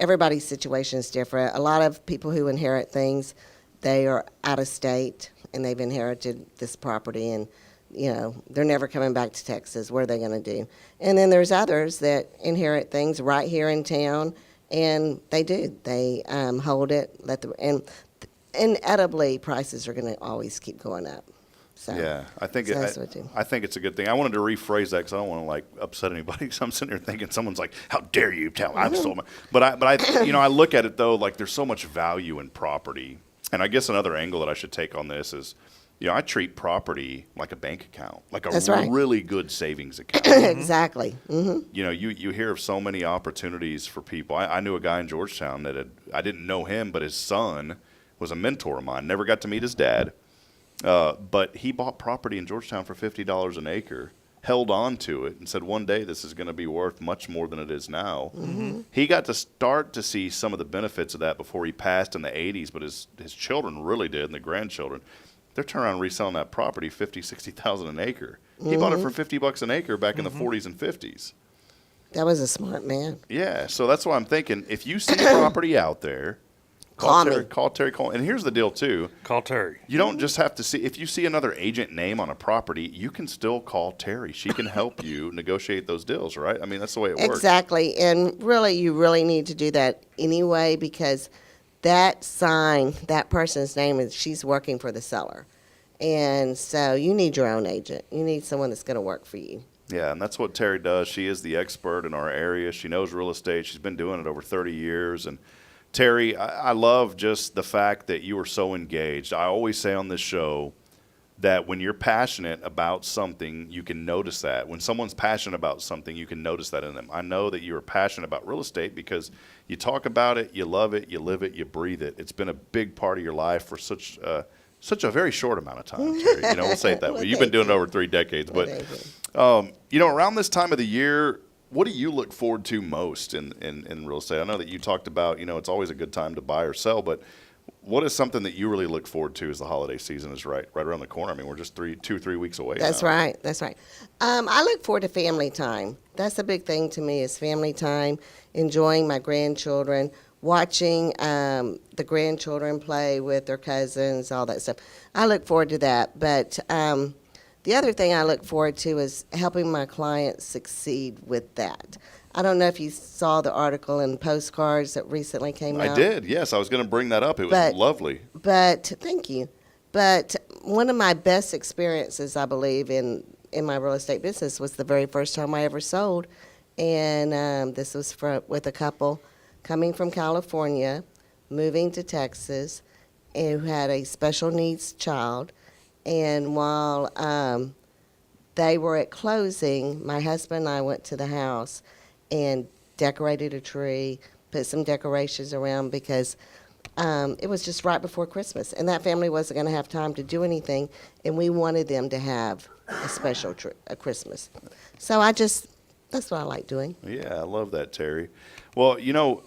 Everybody's situation is different. A lot of people who inherit things, they are out of state and they've inherited this property and, you know, they're never coming back to Texas. What are they going to do? And then there's others that inherit things right here in town and they do. They hold it, and inevitably prices are going to always keep going up. So, yeah, I think it's a good thing. I wanted to rephrase that because I don't want to like upset anybody. So I'm sitting here thinking someone's like, "How dare you tell me I've stolen?" But I, you know, I look at it though like there's so much value in property, and I guess another angle that I should take on this is, you know, I treat property like a bank account, like a really good savings account. Exactly. Mm-hmm. You know, you hear of so many opportunities for people. I knew a guy in Georgetown I didn't know him, but his son was a mentor of mine. Never got to meet his dad. But he bought property in Georgetown for $50 an acre, held on to it, and said one day this is going to be worth much more than it is now. Mm-hmm. He got to start to see some of the benefits of that before he passed in the 80s, but his children really did, and the grandchildren. They're turning around and reselling that property $50,000, $60,000 an acre. He bought it for $50 an acre back in the 40s and 50s. That was a smart man. Yeah, so that's why I'm thinking, if you see property out there, Call Terri Coleman. And here's the deal, too. Call Terri. You don't just have to see. If you see another agent name on a property, you can still call Terri. She can help you negotiate those deals, right? I mean, that's the way it works. Exactly. And really, you really need to do that anyway because that sign, that person's name is, she's working for the seller. And so you need your own agent. You need someone that's going to work for you. Yeah, and that's what Terri does. She is the expert in our area. She knows real estate. She's been doing it over 30 years. And Terri, I love just the fact that you are so engaged. I always say on this show that when you're passionate about something, you can notice that. When someone's passionate about something, you can notice that in them. I know that you are passionate about real estate because you talk about it, you love it, you live it, you breathe it. It's been a big part of your life for such a very short amount of time, Terri. We'll say it that way. You've been doing it over 3 decades. But, around this time of the year, what do you look forward to most in real estate? I know that you talked about, it's always a good time to buy or sell, but what is something that you really look forward to as the holiday season is right around the corner? I mean, we're just 2-3 weeks away. That's now. right. That's right. I look forward to family time. That's a big thing to me is family time, enjoying my grandchildren, watching the grandchildren play with their cousins, all that stuff. I look forward to that. But the other thing I look forward to is helping my clients succeed with that. I don't know if you saw the article in Postcards that recently came out. I did, yes. I was going to bring that up. It was lovely. But thank you. But one of my best experiences, I believe, in my real estate business was the very first time I ever sold. And this was with a couple coming from California, moving to Texas, and who had a special needs child. And while they were at closing, my husband and I went to the house and decorated a tree, put some decorations around because it was just right before Christmas. And that family wasn't going to have time to do anything, and we wanted them to have a special Christmas. So that's what I like doing. Yeah, I love that, Terri. Well,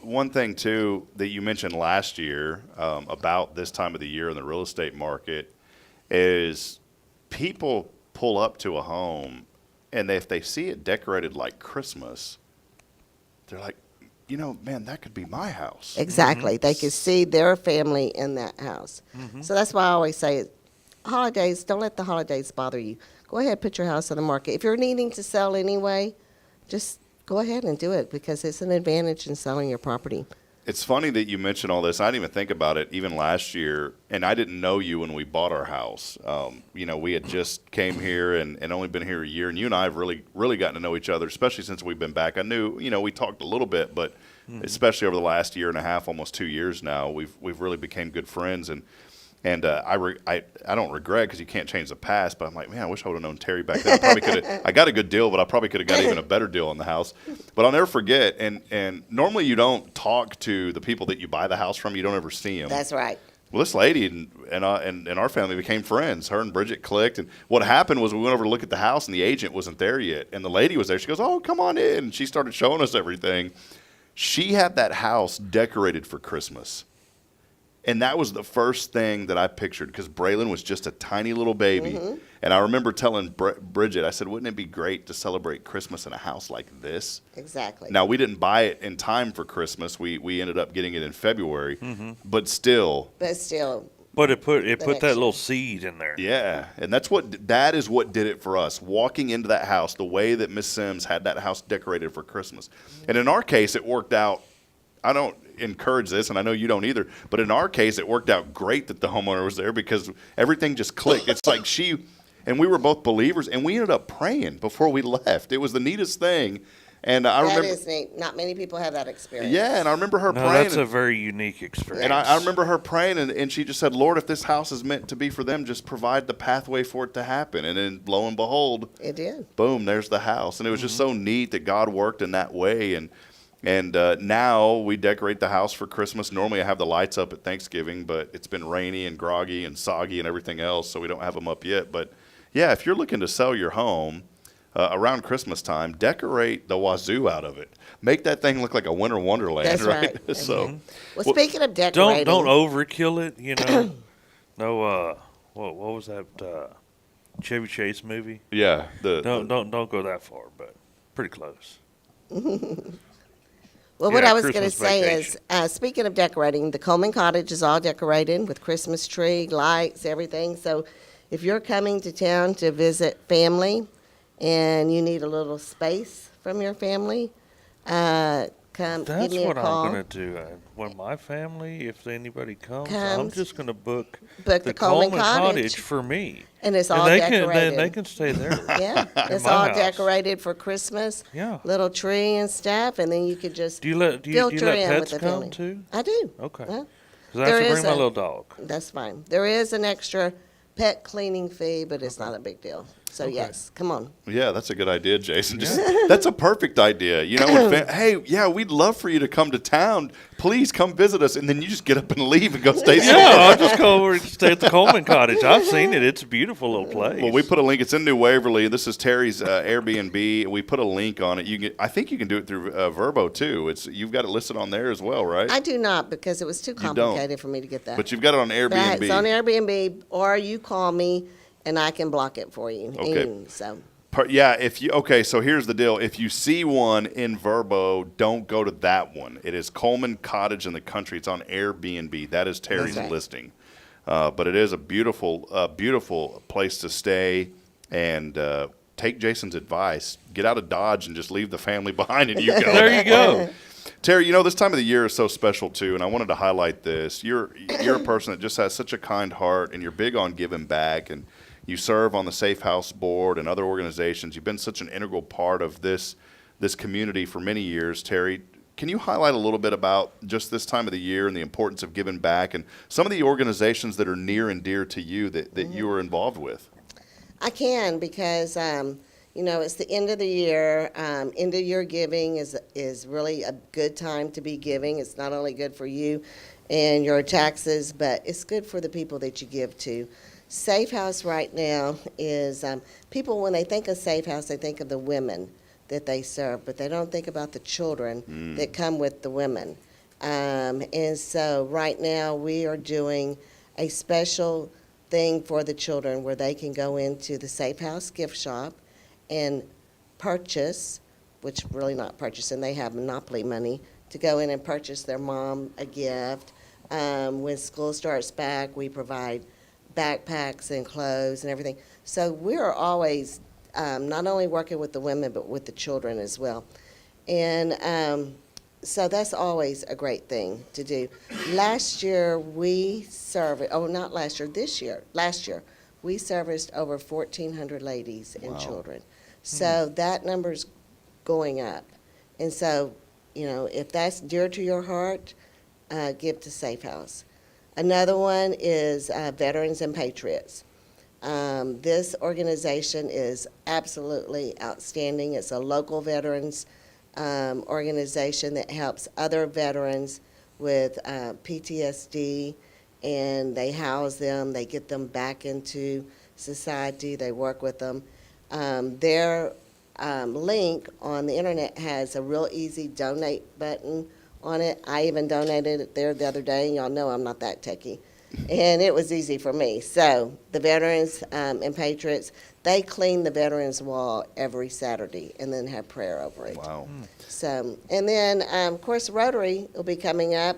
one thing, too, that you mentioned last year about this time of the year in the real estate market is people pull up to a home, and if they see it decorated like Christmas, they're like, man, that could be my house. Exactly. Mm-hmm. They could see their family in that house. Mm-hmm. So that's why I always say, holidays, don't let the holidays bother you. Go ahead, put your house on the market. If you're needing to sell anyway, just go ahead and do it because it's an advantage in selling your property. It's funny that you mentioned all this. I didn't even think about it even last year, and I didn't know you when we bought our house. We had just came here and only been here a year, and you and I have really, really gotten to know each other, especially since we've been back. I knew, we talked a little bit, but especially over the last year and a half, almost 2 years now, we've really became good friends. And I don't regret because you can't change the past, but I'm like, man, I wish I would have known Terri back then. I probably could have. I got a good deal, but I probably could have got even a better deal on the house. But I'll never forget. And normally you don't talk to the people that you buy the house from. You don't ever see them. That's right. Well, this lady and our family became friends. Her and Bridget clicked. And what happened was we went over to look at the house, and the agent wasn't there yet. And the lady was there. She goes, "Oh, come on in." And she started showing us everything. She had that house decorated for Christmas. And that was the first thing that I pictured because Braylon was just a tiny little baby. Mm-hmm. And I remember telling Bridget, I said, wouldn't it be great to celebrate Christmas in a house like this? Exactly. Now, we didn't buy it in time for Christmas. We ended up getting it in February. Mm-hmm. But still. But it put that little seed in there. Yeah. And that is what did it for us. Walking into that house, the way that Miss Sims had that house decorated for Christmas. Mm-hmm. And in our case, it worked out. I don't encourage this, and I know you don't either, but in our case, it worked out great that the homeowner was there because everything just clicked. It's like and we were both believers, and we ended up praying before we left. It was the neatest thing. And I remember that is neat. Not many people have that experience. Yeah, and I remember her praying. That's a very unique experience. And I remember her praying, and she just said, Lord, if this house is meant to be for them, just provide the pathway for it to happen. And then lo and behold, it did. Boom, there's the house. And it was just so neat that God worked in that way. And now we decorate the house for Christmas. Normally I have the lights up at Thanksgiving, but it's been rainy and groggy and soggy and everything else, so we don't have them up yet. But, yeah, if you're looking to sell your home around Christmas time, decorate the wazoo out of it. Make that thing look like a winter wonderland. That's right. So, well, speaking of decorating. Don't overkill it, No, what was that Chevy Chase movie? Yeah. Don't go that far, but pretty close. Well, what I was going to say is, speaking of decorating, the Coleman cottage is all decorated with Christmas tree, lights, everything. So if you're coming to town to visit family and you need a little space from your family, come That's give me a what call. I'm going to do. When my family, if anybody comes, I'm just going to book the Coleman Cottage for me. And it's all decorated. They can stay there. Yeah, it's all decorated for Christmas. Yeah. Little tree and stuff, and then you could just Do you let pets come too? I do. Okay. Yeah. Because I have to bring my little dog. That's fine. There is an extra pet cleaning fee, but it's not a big deal. So yes, come on. Yeah, that's a good idea, Jason. That's a perfect idea. You know, hey, yeah, we'd love for you to come to town. Please come visit us, and then you just get up and leave and go stay somewhere. Yeah, I'll just go over and stay at the Coleman Cottage. I've seen it. It's a beautiful little place. Well, we put a link. It's in New Waverly. This is Terry's Airbnb. We put a link on it. I think you can do it through Verbo too. You've got it listed on there as well, right? I do not, because it was too complicated for me to get that. But you've got it on Airbnb. It's on Airbnb, or you call me and I can block it for you. Okay. And so. Yeah, so here's the deal. If you see one in Verbo, don't go to that one. It is Coleman Cottage in the Country. It's on Airbnb. That is Terry's listing. But it is a beautiful place to stay, and take Jason's advice. Get out of Dodge and just leave the family behind, and you go. There you go. Terry, this time of the year is so special too, and I wanted to highlight this. You're a person that just has such a kind heart, and you're big on giving back, and you serve on the Safe House Board and other organizations. You've been such an integral part of this community for many years. Terri, can you highlight a little bit about just this time of the year and the importance of giving back and some of the organizations that are near and dear to you that you are involved with? I can, because it's the end of the year. End of year giving is really a good time to be giving. It's not only good for you and your taxes, but it's good for the people that you give to. Safe House right now is, people, when they think of Safe House, they think of the women that they serve, but they don't think about the children that come with the women. And so right now we are doing a special thing for the children where they can go into the Safe House gift shop and purchase, which really not purchasing, they have monopoly money, to go in and purchase their mom a gift. When school starts back, we provide backpacks and clothes and everything. So we're always not only working with the women, but with the children as well. And so that's always a great thing to do. Last year, we serviced, this year, last year, we serviced over 1,400 ladies and children. So that number's going up. And so, if that's dear to your heart, give to Safe House. Another one is Veterans and Patriots. This organization is absolutely outstanding. It's a local veterans organization that helps other veterans with PTSD, and they house them, they get them back into society, they work with them. Their link on the internet has a real easy donate button on it. I even donated it there the other day, and y'all know I'm not that techie. And it was easy for me. So the Veterans and Patriots, they clean the Veterans Wall every Saturday and then have prayer over it. Wow. So, and then, of course, Rotary will be coming up.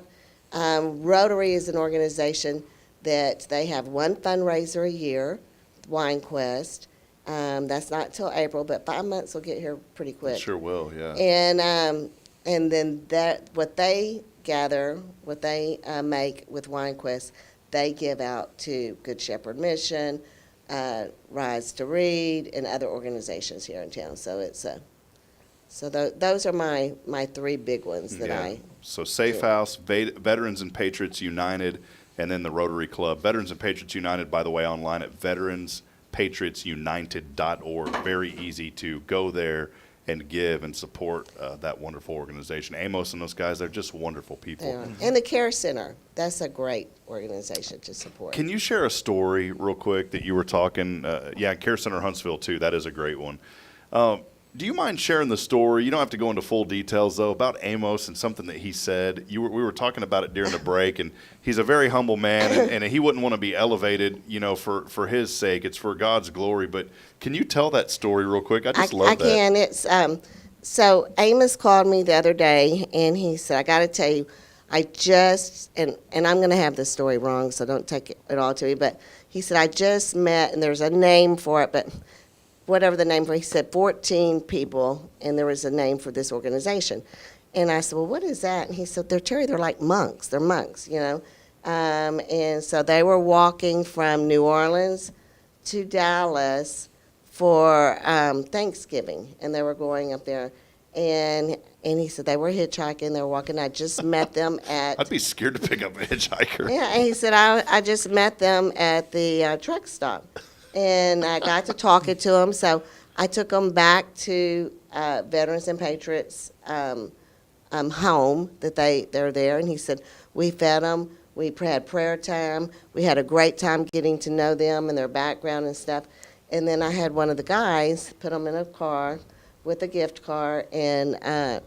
Rotary is an organization that they have one fundraiser a year, Wine Quest. That's not till April, but 5 months will get here pretty quick. It sure will, yeah. And then what they gather, what they make with Wine Quest, they give out to Good Shepherd Mission, Rise to Read, and other organizations here in town. So those are my three big ones that I. So Safe House, Veterans and Patriots United, and then the Rotary Club. Veterans and Patriots United, by the way, online at veteranspatriotsunited.org. Very easy to go there and give and support that wonderful organization. Amos and those guys, they're just wonderful people. Yeah. And the Care Center, that's a great organization to support. Can you share a story real quick that you were talking, Care Center Huntsville too, that is a great one. Do you mind sharing the story? You don't have to go into full details, though, about Amos and something that he said. We were talking about it during the break, and he's a very humble man, and he wouldn't want to be elevated, for his sake. It's for God's glory. But can you tell that story real quick? I love that. I can. It's so Amos called me the other day, and he said, I got to tell you, I just, and I'm going to have this story wrong, so don't take it all to me, but he said, I just met, and there's a name for it, but whatever the name for, he said 14 people, and there was a name for this organization. And I said, well, what is that? And he said, Terri, they're like monks. They're monks, you know. And so they were walking from New Orleans to Dallas for Thanksgiving, and they were going up there. And he said they were hitchhiking. They were walking. I just met them at. I'd be scared to pick up a hitchhiker. Yeah, and he said I just met them at the truck stop, and I got to talking to them. So I took them back to Veterans and Patriots home that they're there, and he said we fed them. We had prayer time. We had a great time getting to know them and their background and stuff. And then I had one of the guys put them in a car with a gift card and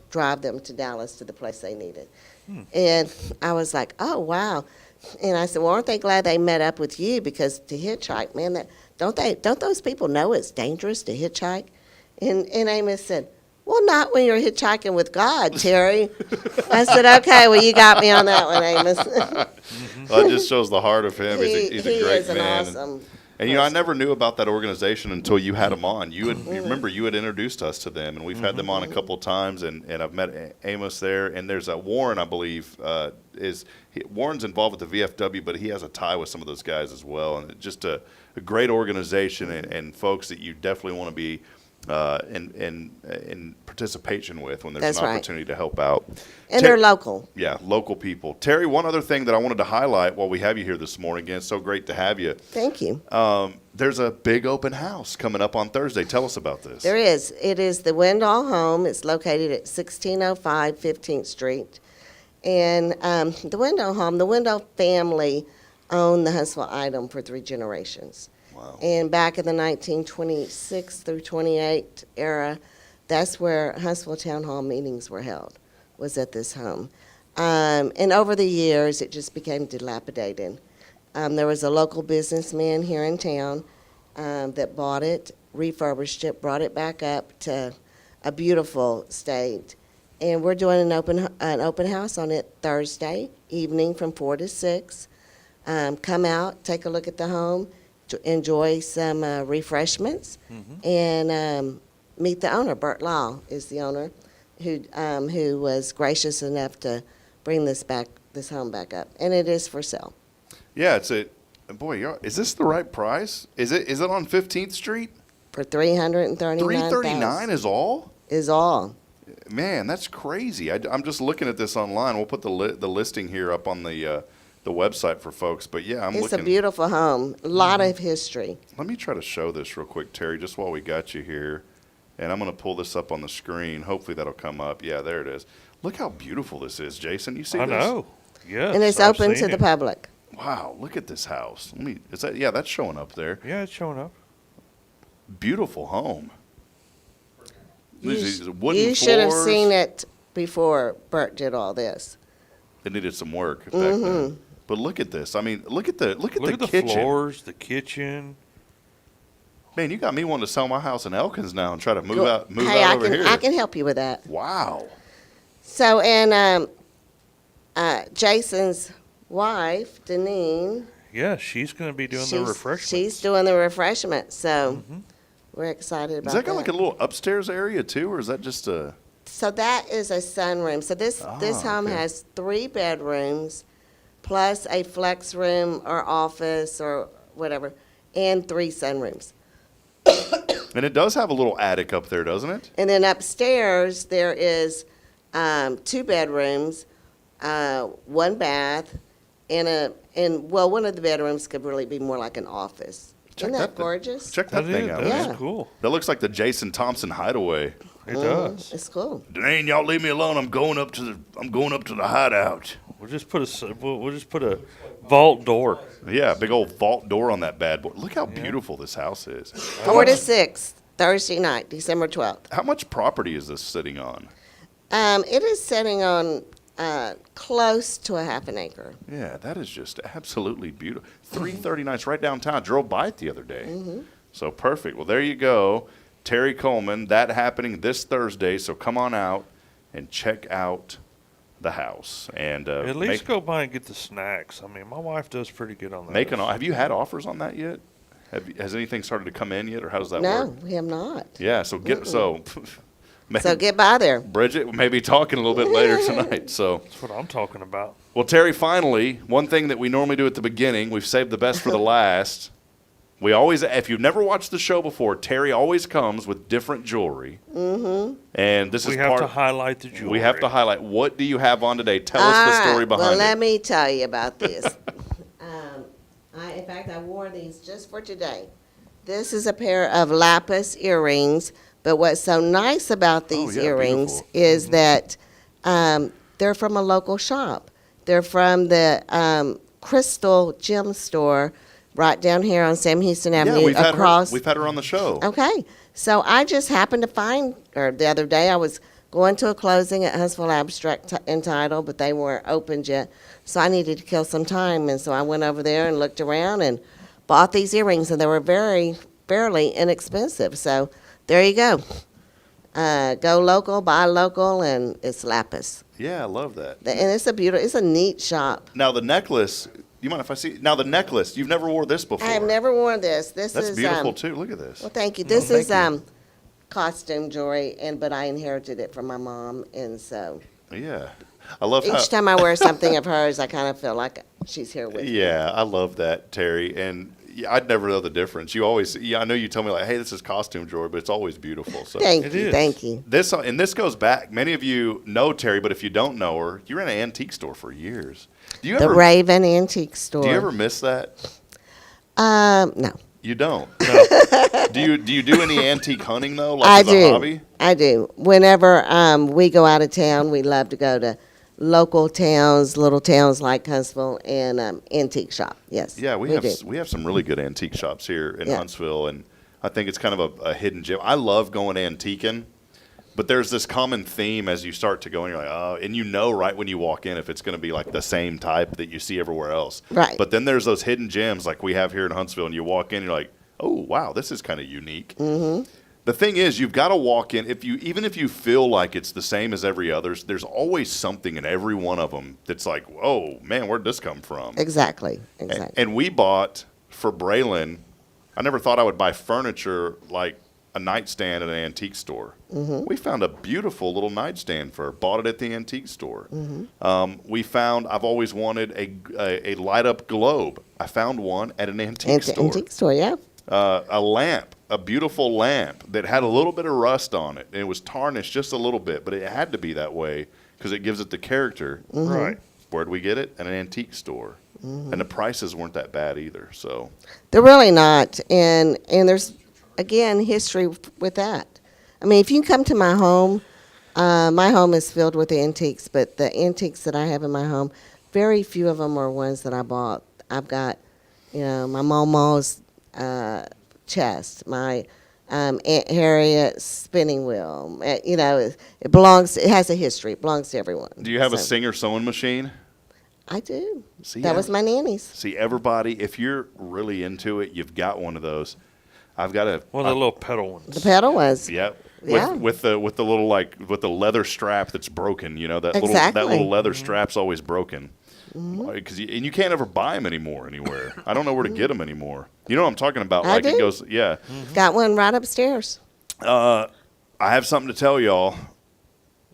drive them to Dallas to the place they needed. And I was like, oh, wow. And I said, well, aren't they glad they met up with you? Because to hitchhike, man, don't those people know it's dangerous to hitchhike? And Amos said, well, not when you're hitchhiking with God, Terri. I said, okay, well, you got me on that one, Amos. Well, it just shows the heart of him. He's a great is an man. awesome And, you know, I never knew about that organization until you had them on. You remember you had introduced us to them, and we've had them on a couple of times, and I've met Amos there. And there's a Warren, I believe, Warren's involved with the VFW, but he has a tie with some of those guys as well. And it's just a great organization and folks that you definitely want to be in participation with when there's That's an right. opportunity to help out. And they're local. Yeah, local people. Terri, one other thing that I wanted to highlight while we have you here this morning, again, it's so great to have you. Thank you. There's a big open house coming up on Thursday. Tell us about this. There is. It is the Wendell home. It's located at 1605 15th Street. And the Wendell home, the Wendell family owned the Huntsville item for 3 generations. Wow. And back in the 1926 through 28 era, that's where Huntsville Town Hall meetings were held, was at this home. And over the years, it just became dilapidated. There was a local businessman here in town that bought it, refurbished it, brought it back up to a beautiful state. And we're doing an open house on it Thursday evening from 4 to 6. Come out, take a look at the home, to enjoy some refreshments, and meet the owner. Bert Law is the owner, who was gracious enough to bring this home back up, and it is for sale. Yeah, is this the right price? Is it on 15th Street? For $339,000. $339 is all? Is all. Man, that's crazy. I'm just looking at this online. We'll put the listing here up on the website for folks. But yeah, It's a beautiful home. A lot of history. Let me try to show this real quick, Terri, just while we got you here. And I'm going to pull this up on the screen. Hopefully that'll come up. Yeah, there it is. Look how beautiful this is, Jason. You see this? I know. Yes. And it's open to the public. Wow, look at this house. That's showing up there. Yeah, it's showing up. Beautiful home. You should have seen it before Bert did all this. It needed some work back then. But look at this. I mean, look at the kitchen. Floors, the kitchen. Man, you got me wanting to sell my house in Elkins now and try to move out over here. I can help you with that. Wow. So, and Jason's wife, Deneen. Yeah, she's going to be doing the refreshments. She's doing the refreshments, so we're excited about that. Is that got like a little upstairs area too, or is that just a... So that is a sunroom. So this home has 3 bedrooms, plus a flex room or office or whatever, and 3 sunrooms. And it does have a little attic up there, doesn't it? And then upstairs there is 2 bedrooms, 1 bath, and one of the bedrooms could really be more like an office. Isn't that gorgeous? Check that thing out. That's cool. That looks like the Jason Thompson hideaway. It does. It's cool. Deneen, y'all leave me alone. I'm going up to the hideout. We'll just put a vault door. Yeah, big old vault door on that bad boy. Look how beautiful this house is. 4 to 6, Thursday night, December 12th. How much property is this sitting on? It is sitting on close to a half an acre. Yeah, that is just absolutely beautiful. 339, it's right downtown. Drove by it the other day. So perfect. Well, there you go. Terri Coleman, that happening this Thursday. So come on out and check out the house. And at least go by and get the snacks. I mean, my wife does pretty good on that. Have you had offers on that yet? Has anything started to come in yet, or how does that work? No, we have not. Yeah, so So get by there. Bridget may be talking a little bit later tonight. So that's what I'm talking about. Well, Terry, finally, one thing that we normally do at the beginning, we've saved the best for the last. We always, if you've never watched the show before, Terry always comes with different jewelry. Mm-hmm. And this is we have to highlight the jewelry. We have to highlight. What do you have on today? Tell us the story behind it. Well, let me tell you about this. In fact, I wore these just for today. This is a pair of lapis earrings, but what's so nice about these earrings is that they're from a local shop. They're from the Crystal Gem Store right down here on Sam Houston Avenue. We've had her on the show. Okay. So I just happened to find her the other day. I was going to a closing at Huntsville Abstract and Title, but they weren't opened yet. So I needed to kill some time, and so I went over there and looked around and bought these earrings, and they were fairly inexpensive. So there you go. Go local, buy local, and it's lapis. Yeah, I love that. And it's a neat shop. Now the necklace, you mind if I see? Now the necklace, you've never wore this before. I have never worn this. That's beautiful too. Look at this. Well, thank you. This is costume jewelry, but I inherited it from my mom, and so. Yeah. I love each time I wear something of hers, I kind of feel like she's here with me. Yeah, I love that, Terry. And I'd never know the difference. You always, I know you tell me like, hey, this is costume jewelry, but it's always beautiful. So thank you. This goes back. Many of you know Terry, but if you don't know her, you ran an antique store for years. The Raven Antique Store. Do you ever miss that? No. You don't? No. Do you do any antique hunting though? Like as a hobby? I do. Whenever we go out of town, we love to go to local towns, little towns like Huntsville, and antique shop. Yes. Yeah, we have some really good antique shops here in Huntsville, and I think it's kind of a hidden gem. I love going antiquing, but there's this common theme as you start to go, and you're like, oh, and you know right when you walk in if it's going to be like the same type that you see everywhere else. Right. But then there's those hidden gems like we have here in Huntsville, and you walk in, and you're like, oh wow, this is kind of unique. Mm-hmm. The thing is, you've got to walk in. Even if you feel like it's the same as every others, there's always something in every one of them that's like, oh man, where'd this come from? Exactly. And we bought for Braylon. I never thought I would buy furniture like a nightstand at an antique store. Mm-hmm. We found a beautiful little nightstand for her. Bought it at the antique store. Mm-hmm. We found. I've always wanted a light up globe. I found one at an antique store. Antique store, yeah. A lamp. A beautiful lamp that had a little bit of rust on it, and it was tarnished just a little bit, but it had to be that way because it gives it the character. Mm-hmm. Right. Where'd we get it? At an antique store. Mm-hmm. And the prices weren't that bad either. So they're really not, and there's again history with that. I mean, if you come to my home is filled with antiques, but the antiques that I have in my home, very few of them are ones that I bought. I've got, my mama's chest, my Aunt Harriet's spinning wheel. It has a history. It belongs to everyone. Do you have a Singer sewing machine? I do. That was my nanny's. See, everybody, if you're really into it, you've got one of those. I've got one of the little pedal ones. The pedal ones. Yep. Yeah. With the little with the leather strap that's broken. That exactly. little leather strap's always broken. Because you can't ever buy them anymore. I don't know where to get them anymore. You know what I'm talking about? I do. It goes, yeah. Mm-hmm. Got one right upstairs. I have something to tell y'all.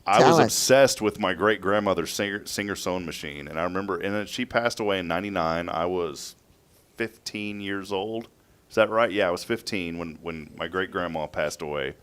I was us. obsessed with my great grandmother's Singer sewing machine, and I remember, and then she passed away in '99. I was 15 years old. Is that right? Yeah, I was 15 when my great grandma passed away,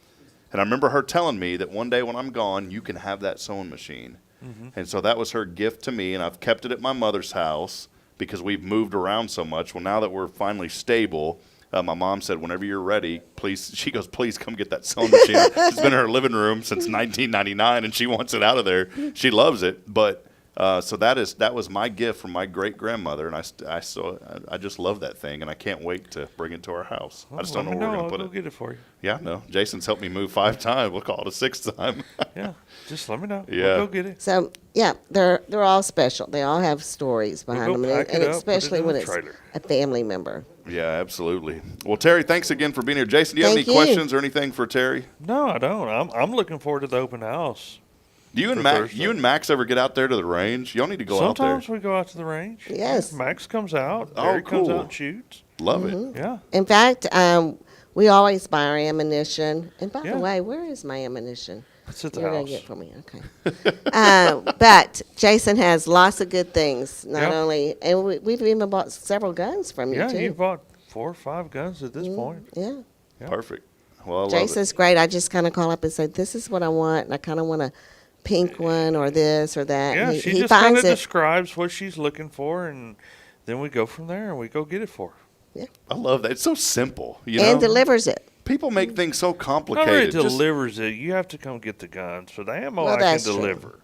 and I remember her telling me that one day when I'm gone, you can have that sewing machine. Mm-hmm. And so that was her gift to me, and I've kept it at my mother's house because we've moved around so much. Well, now that we're finally stable, my mom said, whenever you're ready, please, she goes, please come get that sewing machine. It's been in her living room since 1999, and she wants it out of there. She loves it. But so that was my gift from my great-grandmother, and I just love that thing, and I can't wait to bring it to our house. I just don't know where we're going to put it. I'll go get it for you. Yeah, no. Jason's helped me move 5 times. We'll call it a 6th time. Yeah, just let me know. Yeah. We'll go get it. So, yeah, they're all special. They all have stories behind them, and especially when it's a family member. Yeah, absolutely. Well, Terry, thanks again for being here. Jason, do you have any questions or anything for Terry? No, I don't. I'm looking forward to the open house. Do you and Max ever get out there to the range? Y'all need to go out there. Sometimes we go out to the range. Yes. Max comes out. cool. Terry comes out and shoots. Love it. Yeah. In fact, we always buy our ammunition. And by the way, where is my ammunition? It's at the You're house. going to get for me, okay. But Jason has lots of good things. Not only, and we've even bought several guns from you, too. Yeah, you bought 4 or 5 guns at this point. Yeah. Perfect. Well, I love Jason's great. I just kind of call up and say, this is what I want, and I kind of want a pink one or this or that. Yeah, he she just kind of describes what she's looking for, and then we go from there and we go get it for her. Yeah. I love that. It's so simple. You and know? delivers it. People make things so Not complicated. really delivers it. You have to come get the guns. For the ammo, I can deliver.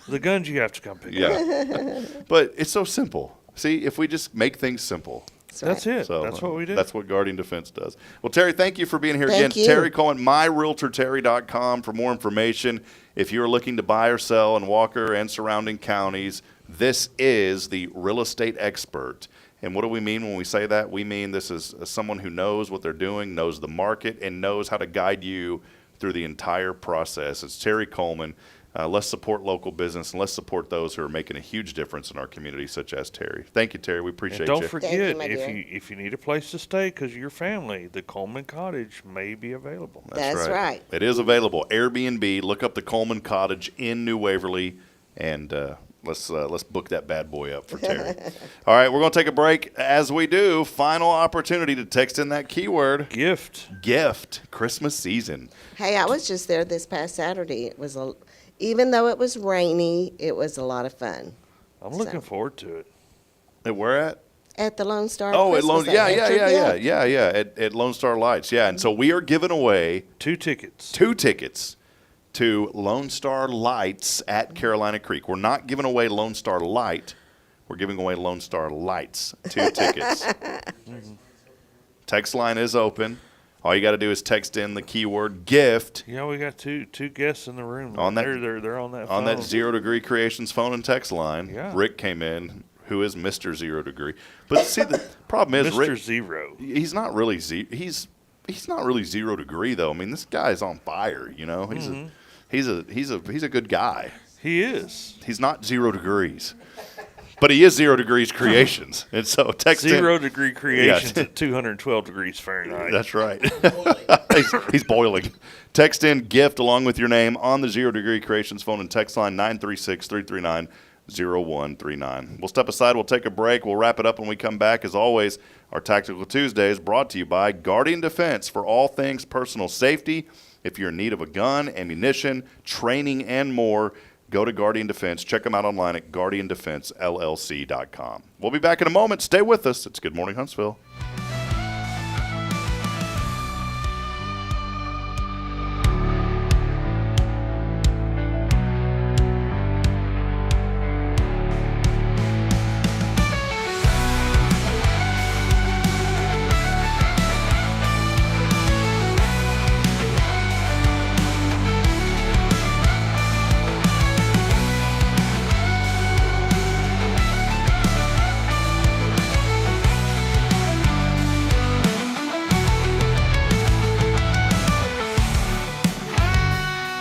The guns, you have to come pick up. But it's so simple. See, if we just make things simple. That's it. So, that's what we do. That's what Guardian Defense does. Well, Terri, thank you for being here Thank again. you. Terri Coleman, myrealtorterri.com for more information. If you're looking to buy or sell in Walker and surrounding counties, this is the real estate expert. And what do we mean when we say that? We mean this is someone who knows what they're doing, knows the market, and knows how to guide you through the entire process. It's Terri Coleman. Let's support local business, and let's support those who are making a huge difference in our community, such as Terri. Thank you, Terri. We appreciate and you. don't forget, if you need a place to stay because of your family, the Coleman Cottage may be available. That's right. It is available. Airbnb. Look up the Coleman Cottage in New Waverly, and let's book that bad boy up for Terri. All right, we're going to take a break. As we do, final opportunity to text in that keyword. Gift. Christmas season. Hey, I was just there this past Saturday. It was even though it was rainy, it was a lot of fun. I'm looking forward to it. At where at? At the Lone Star. Oh, Christmas at Lone, yeah. at Lone Star Lights, yeah. And so we are giving away 2 tickets. 2 tickets to Lone Star Lights at Carolina Creek. We're not giving away Lone Star Light. We're giving away Lone Star Lights. 2 tickets. Text line is open. All you got to do is text in the keyword gift. Yeah, we got two guests in the room. On that, they're on that phone. On that 0 Degree Creations phone and text line. Yeah. Rick came in, who is Mr. 0 Degree. But see, the problem is Mr. Rick, Zero. He's not really he's not really 0 Degree though. I mean, this guy's on fire. You know, he's a good guy. He is. He's not 0 Degrees. But he is 0 Degrees Creations. And so text 0 Degree Creations at 212 degrees Fahrenheit. That's right. he's boiling. Text in gift along with your name on the 0 Degree Creations phone and text line 936-339-0139. We'll step aside. We'll take a break. We'll wrap it up when we come back. As always, our Tactical Tuesdays brought to you by Guardian Defense for all things personal safety. If you're in need of a gun, ammunition, training, and more, go to Guardian Defense. Check them out online at guardiandefensellc.com. We'll be back in a moment. Stay with us. It's Good Morning Huntsville.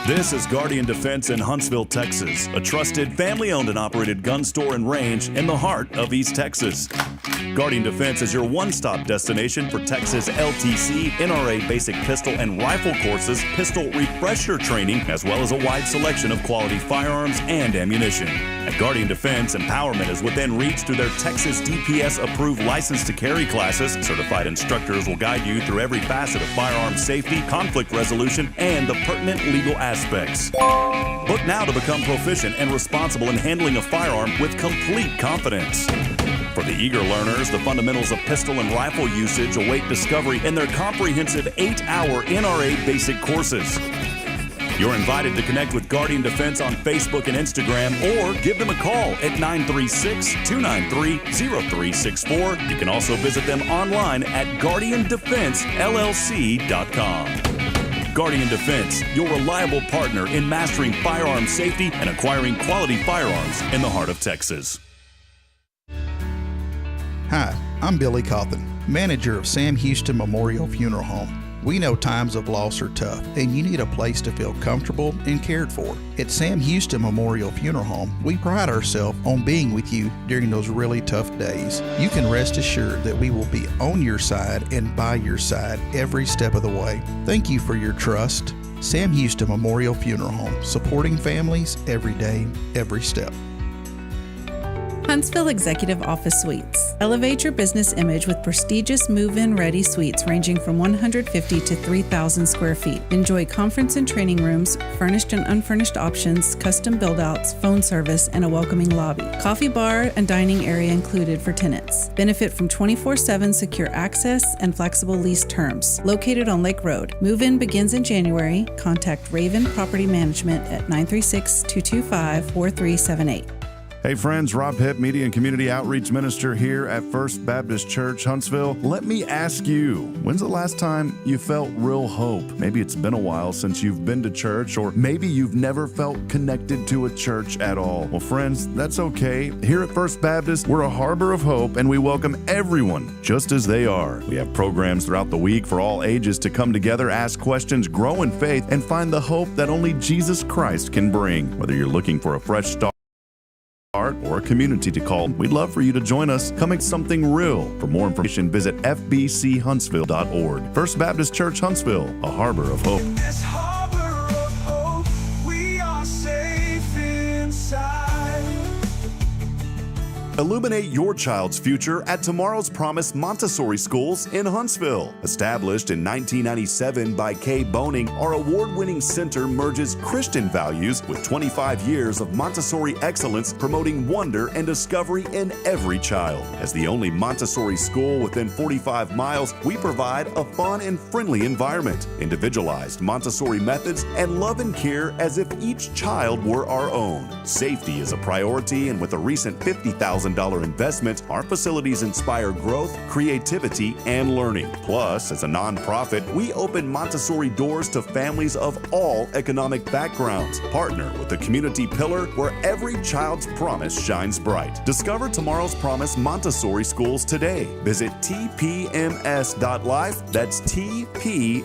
This is Guardian Defense in Huntsville, Texas, a trusted family-owned and operated gun store and range in the heart of East Texas. Guardian Defense is your one-stop destination for Texas LTC, NRA basic pistol and rifle courses, pistol refresher training, as well as a wide selection of quality firearms and ammunition. At Guardian Defense, empowerment is within reach through their Texas DPS-approved license to carry classes. Certified instructors will guide you through every facet of firearm safety, conflict resolution, and the pertinent legal aspects. Book now to become proficient and responsible in handling a firearm with complete confidence. For the eager learners, the fundamentals of pistol and rifle usage await discovery in their comprehensive 8-hour NRA basic courses. You're invited to connect with Guardian Defense on Facebook and Instagram or give them a call at 936-293-0364. You can also visit them online at guardiandefensellc.com. Guardian Defense, your reliable partner in mastering firearm safety and acquiring quality firearms in the heart of Texas. Hi, I'm Billy Cawthon, manager of Sam Houston Memorial Funeral Home. We know times of loss are tough, and you need a place to feel comfortable and cared for. At Sam Houston Memorial Funeral Home, we pride ourselves on being with you during those really tough days. You can rest assured that we will be on your side and by your side every step of the way. Thank you for your trust, Sam Houston Memorial Funeral Home, supporting families every day, every step. Huntsville Executive Office Suites. Elevate your business image with prestigious move-in ready suites ranging from 150 to 3,000 square feet. Enjoy conference and training rooms, furnished and unfurnished options, custom build-outs, phone service, and a welcoming lobby. Coffee bar and dining area included for tenants. Benefit from 24/7 secure access and flexible lease terms. Located on Lake Road. Move-in begins in January. Contact Raven Property Management at 936-225-4378. Hey friends, Rob Hipp, Media and Community Outreach Minister here at First Baptist Church, Huntsville. Let me ask you, when's the last time you felt real hope? Maybe it's been a while since you've been to church, or maybe you've never felt connected to a church at all. Well, friends, that's okay. Here at First Baptist, we're a harbor of hope, and we welcome everyone just as they are. We have programs throughout the week for all ages to come together, ask questions, grow in faith, and find the hope that only Jesus Christ can bring. Whether you're looking for a fresh start or a community to call, we'd love for you to join us. Come make something real. For more information, visit fbchuntsville.org. First Baptist Church, Huntsville, a harbor of hope. In this harbor of hope, we are safe inside. Illuminate your child's future at Tomorrow's Promise Montessori Schools in Huntsville. Established in 1997 by Kay Boning, our award-winning center merges Christian values with 25 years of Montessori excellence, promoting wonder and discovery in every child. As the only Montessori school within 45 miles, we provide a fun and friendly environment, individualized Montessori methods, and love and care as if each child were our own. Safety is a priority, and with a recent $50,000 investment, our facilities inspire growth, creativity, and learning. Plus, as a nonprofit, we open Montessori doors to families of all economic backgrounds. Partner with the community pillar where every child's promise shines bright. Discover Tomorrow's Promise Montessori Schools today. Visit tpms.life. That's tpms.life.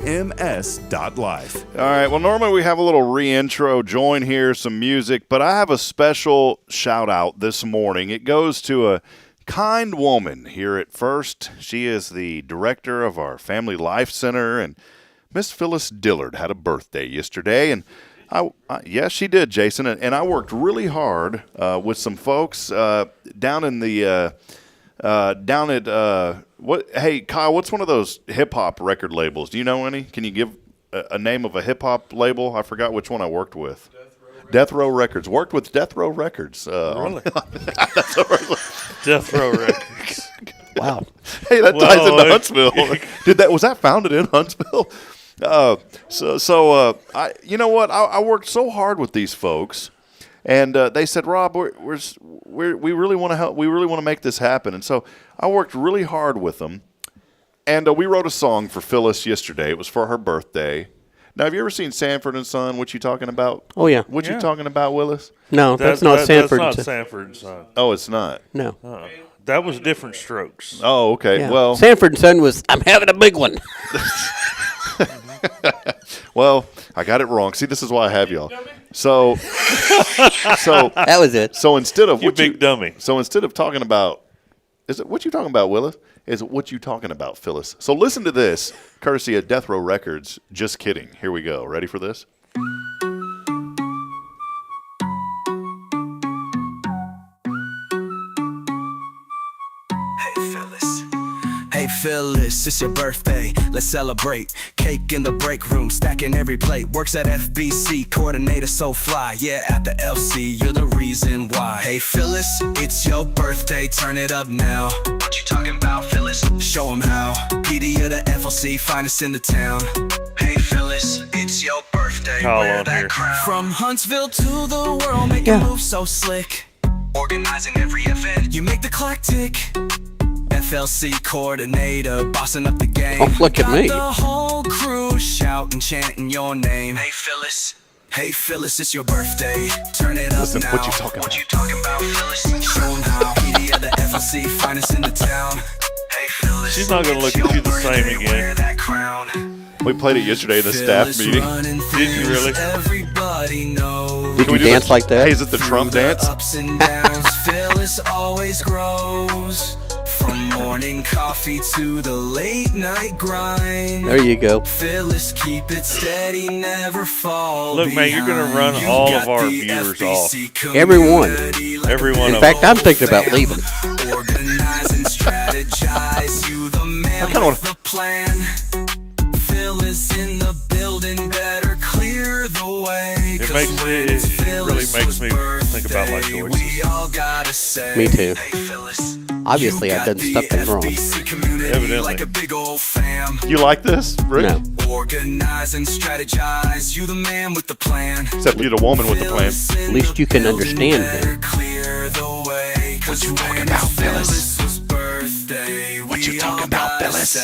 All right, well, normally we have a little re-intro, join here, some music, but I have a special shout-out this morning. It goes to a kind woman here at First. She is the director of our Family Life Center, and Miss Phyllis Dillard had a birthday yesterday, and yes, she did, Jason, and I worked really hard with some folks down in the down at what? Hey, Kyle, what's one of those hip hop record labels? Do you know any? Can you give a name of a hip hop label? I forgot which one I worked with. Death Row Records. Worked with Death Row Records. Really? That's Death Row Records. Wow. Hey, that ties into Huntsville. Was that founded in Huntsville? I, you know what? I worked so hard with these folks, and they said, Rob, we really want to help. We really want to make this happen. And so I worked really hard with them, and we wrote a song for Phyllis yesterday. It was for her birthday. Now, have you ever seen Sanford and Son? What you talking about? Oh, yeah. What you talking about, Willis? No, that's not Sanford. That's not Sanford and Son. Oh, it's not? No. That was Different Strokes. Oh, okay. Yeah. Well, Sanford and Son was, I'm having a big one. Well, I got it wrong. See, this is why I have y'all. So that was it. So instead of dummy. So instead of talking about, is it what you talking about, Willis? Is it what you talking about, Phyllis? So listen to this, courtesy of Death Row Records. Just kidding. Here we go. Ready for this? Hey Phyllis, it's your birthday, let's celebrate. Cake in the break room, stacking every plate. Works at FBC, coordinator so fly. Yeah, at the LC, you're the reason why. Hey Phyllis, it's your birthday, turn it up now. What you talking about, Phyllis? Show them how. PD of the FLC, finest in the town. Hey Phyllis, it's your birthday, wear that crown. From Huntsville to the world, make it move so slick. Organizing every event, you make the clock tick. FLC coordinator, bossing up the game. Don't look at me. Got the whole crew shouting, chanting your name. Hey Phyllis, it's your birthday. Turn it up now. What you talking about? What you talking about, Phyllis? Show 'em how. PD of the FLC, finest in the town. Hey Phyllis, she's not gonna look at you the same again. Wear that crown. We played it yesterday in the staff meeting. Did you really? Everybody knows. Did you dance like that? Hey, is it the Trump dance? Ups and downs, Phyllis always grows. From morning coffee to the late night grind. There you go. Phyllis, keep it steady, never fall. Look, man, you're going to run all of our viewers off. Everyone. Everyone. In fact, I'm thinking about leaving. Organize and strategize. You the man with the plan. Phyllis in the building, better clear the way. It really makes me think about my choices. Me too. Obviously, I've done something wrong. Evidently. You like this, Rick? No. Organize and strategize. You the man with the plan. Except you're the woman with the plan. At least you can understand him. What you talking about, Phyllis? What you talking about, Phyllis?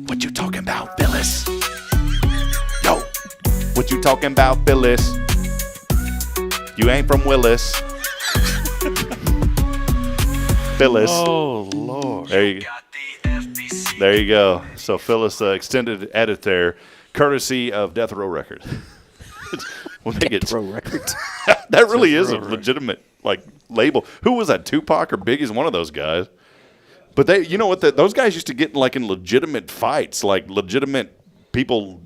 What you talking about, Phyllis? Yo, what you talking about, Phyllis? You ain't from Willis. Phyllis. Oh, Lord. There you go. So Phyllis extended edit there, courtesy of Death Row Records. Death Row Records. That really is a legitimate label. Who was that? Tupac or Biggie's? One of those guys. But they, you know what? Those guys used to get in legitimate fights, like legitimate people,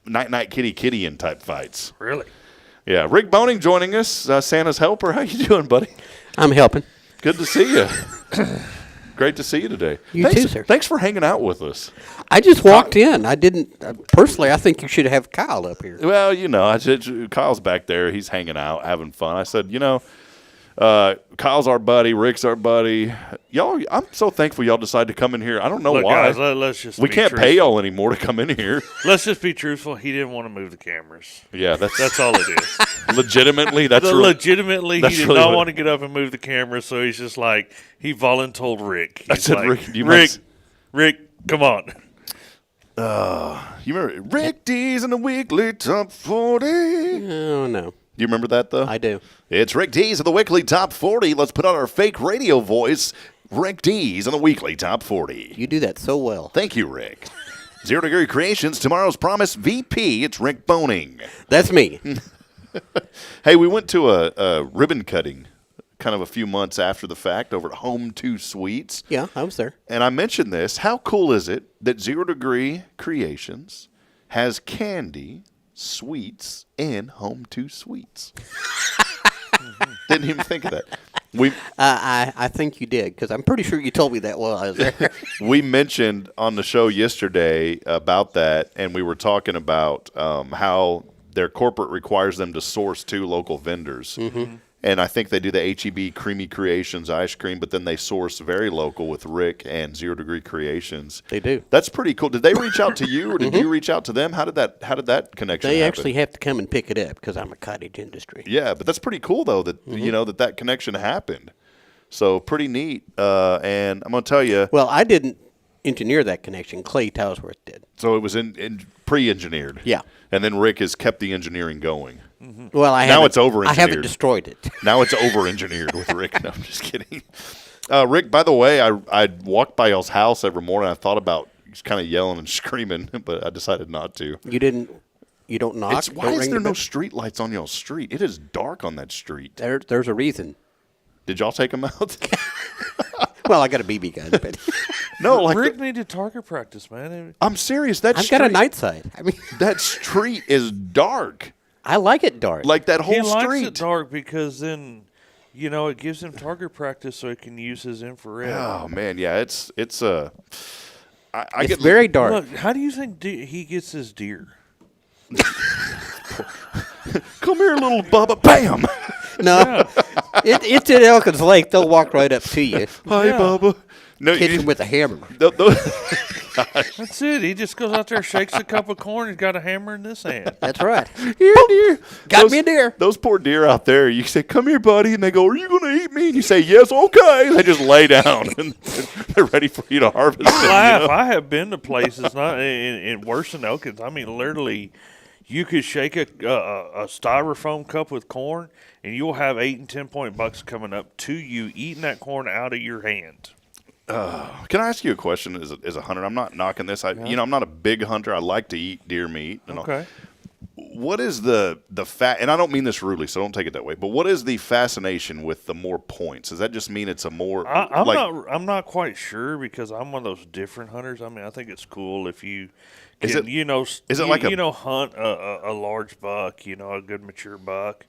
night kitty in type fights. Really? Yeah. Rick Boning joining us, Santa's helper. How you doing, buddy? I'm helping. Good to see you. Great to see you today. Thanks, too, sir. Thanks for hanging out with us. I just walked in. I didn't personally. I think you should have Kyle up here. Well, Kyle's back there. He's hanging out, having fun. I said, Kyle's our buddy. Rick's our buddy. Y'all, I'm so thankful y'all decided to come in here. I don't know why. Guys, let's just we can't pay y'all anymore to come in here. Let's just be truthful. He didn't want to move the cameras. Yeah, that's all it is. Legitimately, he did not want to get up and move the cameras, so he's just he voluntold Rick. I said, Rick, come on. You remember Rick D's in the weekly top 40? Oh, no. You remember that, though? I do. It's Rick D's in the weekly top 40. Let's put on our fake radio voice. Rick D's in the weekly top 40. You do that so well. Thank you, Rick. 0 Degree Creations, tomorrow's promise VP. It's Rick Boning. That's me. Hey, we went to a ribbon cutting kind of a few months after the fact over at Home 2 Suites. Yeah, I was there. And I mentioned this. How cool is it that 0 Degree Creations has candy, sweets, and Home 2 Suites? Didn't even think of that. I think you did, because I'm pretty sure you told me that while I was there. We mentioned on the show yesterday about that, and we were talking about how their corporate requires them to source 2 local vendors. Mm-hmm. And I think they do the H-E-B Creamy Creations ice cream, but then they source very local with Rick and 0 Degree Creations. They do. That's pretty cool. Did they reach out to you, or did you reach out to them? How did that connection happen? They actually have to come and pick it up because I'm a cottage industry. Yeah, but that's pretty cool though that that connection happened. So pretty neat. And I'm gonna tell you. Well, I didn't engineer that connection. Clay Towsworth did. So it was in pre-engineered. Yeah. And then Rick has kept the engineering going. Mm-hmm. Well, now it's over-engineered. I haven't destroyed it. Now it's over-engineered with Rick. No, I'm just kidding. Rick, by the way, I walked by y'all's house every morning. I thought about just kind of yelling and screaming, but I decided not to. You don't knock? Why is there no street lights on y'all's street? It is dark on that street. There's a reason. Did y'all take them out? Well, I got a BB gun, but no, Rick needed target practice, man. I'm serious. I've got a night sight. I mean, that street is dark. I like it dark. Like that whole street. He likes it dark because then, it gives him target practice so he can use his infrared. Oh man, yeah, it's very dark. Look, how do you think he gets his deer? Come here, little Bubba. Bam. No, it's at Elkins Lake. They'll walk right up to you. Hi, Bubba. No, hit him with a hammer. That's it. He just goes out there, shakes a cup of corn, he's got a hammer in this hand. That's right. Here, deer. Got me a deer. Those poor deer out there, you say, come here, buddy, and they go, are you going to eat me? And you say, yes, okay. They just lay down, and they're ready for you to harvest them. I have been to places not in worse than Elkins. I mean, literally, you could shake a styrofoam cup with corn, and you'll have 8 and 10 point bucks coming up to you, eating that corn out of your hand. Can I ask you a question as a hunter? I'm not knocking this. I'm not a big hunter. I like to eat deer meat. Okay. what is the and I don't mean this rudely, so don't take it that way. But what is the fascination with the more points? Does that just mean it's a more? I'm not quite sure because I'm one of those different hunters. I mean, I think it's cool if you can, hunt a large buck, a good mature buck.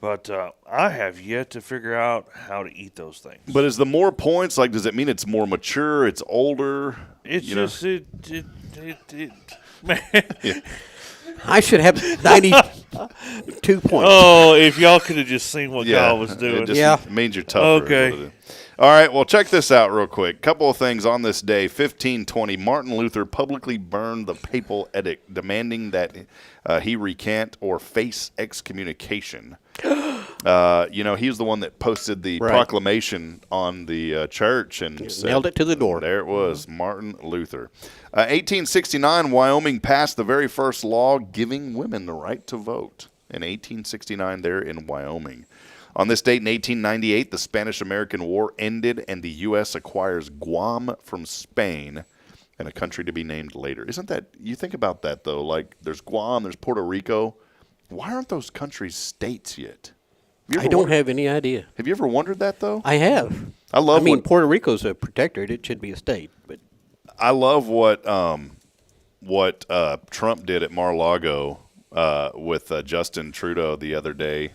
But I have yet to figure out how to eat those things. But is the more points, like, does it mean it's more mature, it's older? It's just, man. Yeah. I should have 92 points. Oh, if y'all could have just seen what Kyle was doing. It means you're tougher. Okay. All right, well, check this out real quick. Couple of things on this day. 1520, Martin Luther publicly burned the papal edict demanding that he recant or face excommunication. He was the one that posted the proclamation on the church and nailed it to the door. There it was, Martin Luther. 1869, Wyoming passed the very first law giving women the right to vote. In 1869 there in Wyoming. On this date in 1898, the Spanish-American War ended and the U.S. acquires Guam from Spain and a country to be named later. Isn't that, you think about that though, like there's Guam, there's Puerto Rico. Why aren't those countries states yet? I don't have any idea. Have you ever wondered that though? I have. I mean, Puerto Rico's a protectorate. It should be a state. But I love what Trump did at Mar-a-Lago with Justin Trudeau the other day.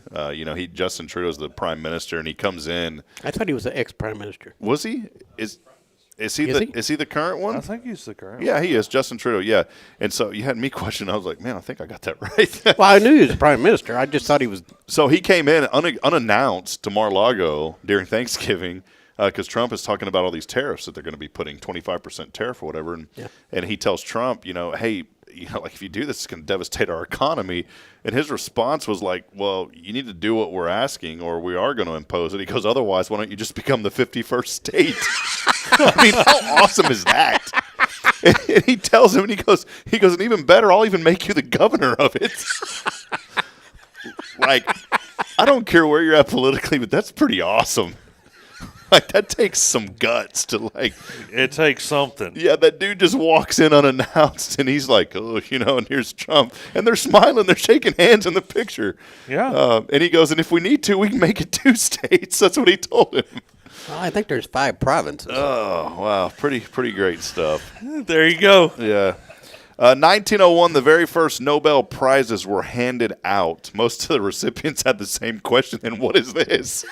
Justin Trudeau's the prime minister, and he comes in. I thought he was the ex-prime minister. Was he? Is he the current one? I think he's the current one. Yeah, he is. Justin Trudeau, yeah. And so you had me question. I was like, man, I think I got that right. Well, I knew he was prime minister. I just thought he was. So he came in unannounced to Mar-a-Lago during Thanksgiving because Trump is talking about all these tariffs that they're going to be putting 25% tariff or whatever. And he tells Trump, hey, like if you do this, it's going to devastate our economy. And his response was like, well, you need to do what we're asking or we are going to impose it. He goes, otherwise, why don't you just become the 51st state? I mean, how awesome is that? And he tells him, and he goes, and even better, I'll even make you the governor of it. Like, I don't care where you're at politically, but that's pretty awesome. Like, that takes some guts to, like... It takes something. Yeah, that dude just walks in unannounced, and he's like, and here's Trump. And they're smiling, they're shaking hands in the picture. Yeah. And he goes, and if we need to, we can make it 2 states. That's what he told him. Well, I think there's 5 provinces. Oh, wow. Pretty great stuff. There you go. Yeah. 1901, the very first Nobel Prizes were handed out. Most of the recipients had the same question, and what is this?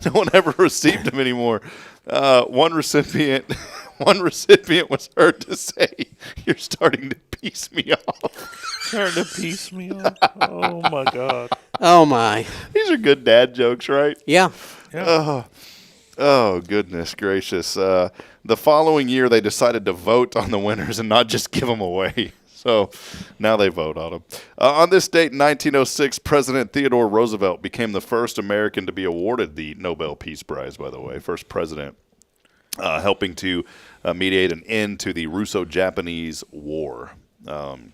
No one ever received them anymore. One recipient was heard to say, "You're starting to piece me off." Starting to piece me off? Oh, my God. Oh, my. These are good dad jokes, right? Yeah. Oh, goodness gracious. The following year, they decided to vote on the winners and not just give them away. So now they vote on them. On this date in 1906, President Theodore Roosevelt became the first American to be awarded the Nobel Peace Prize, by the way. First president helping to mediate an end to the Russo-Japanese War. On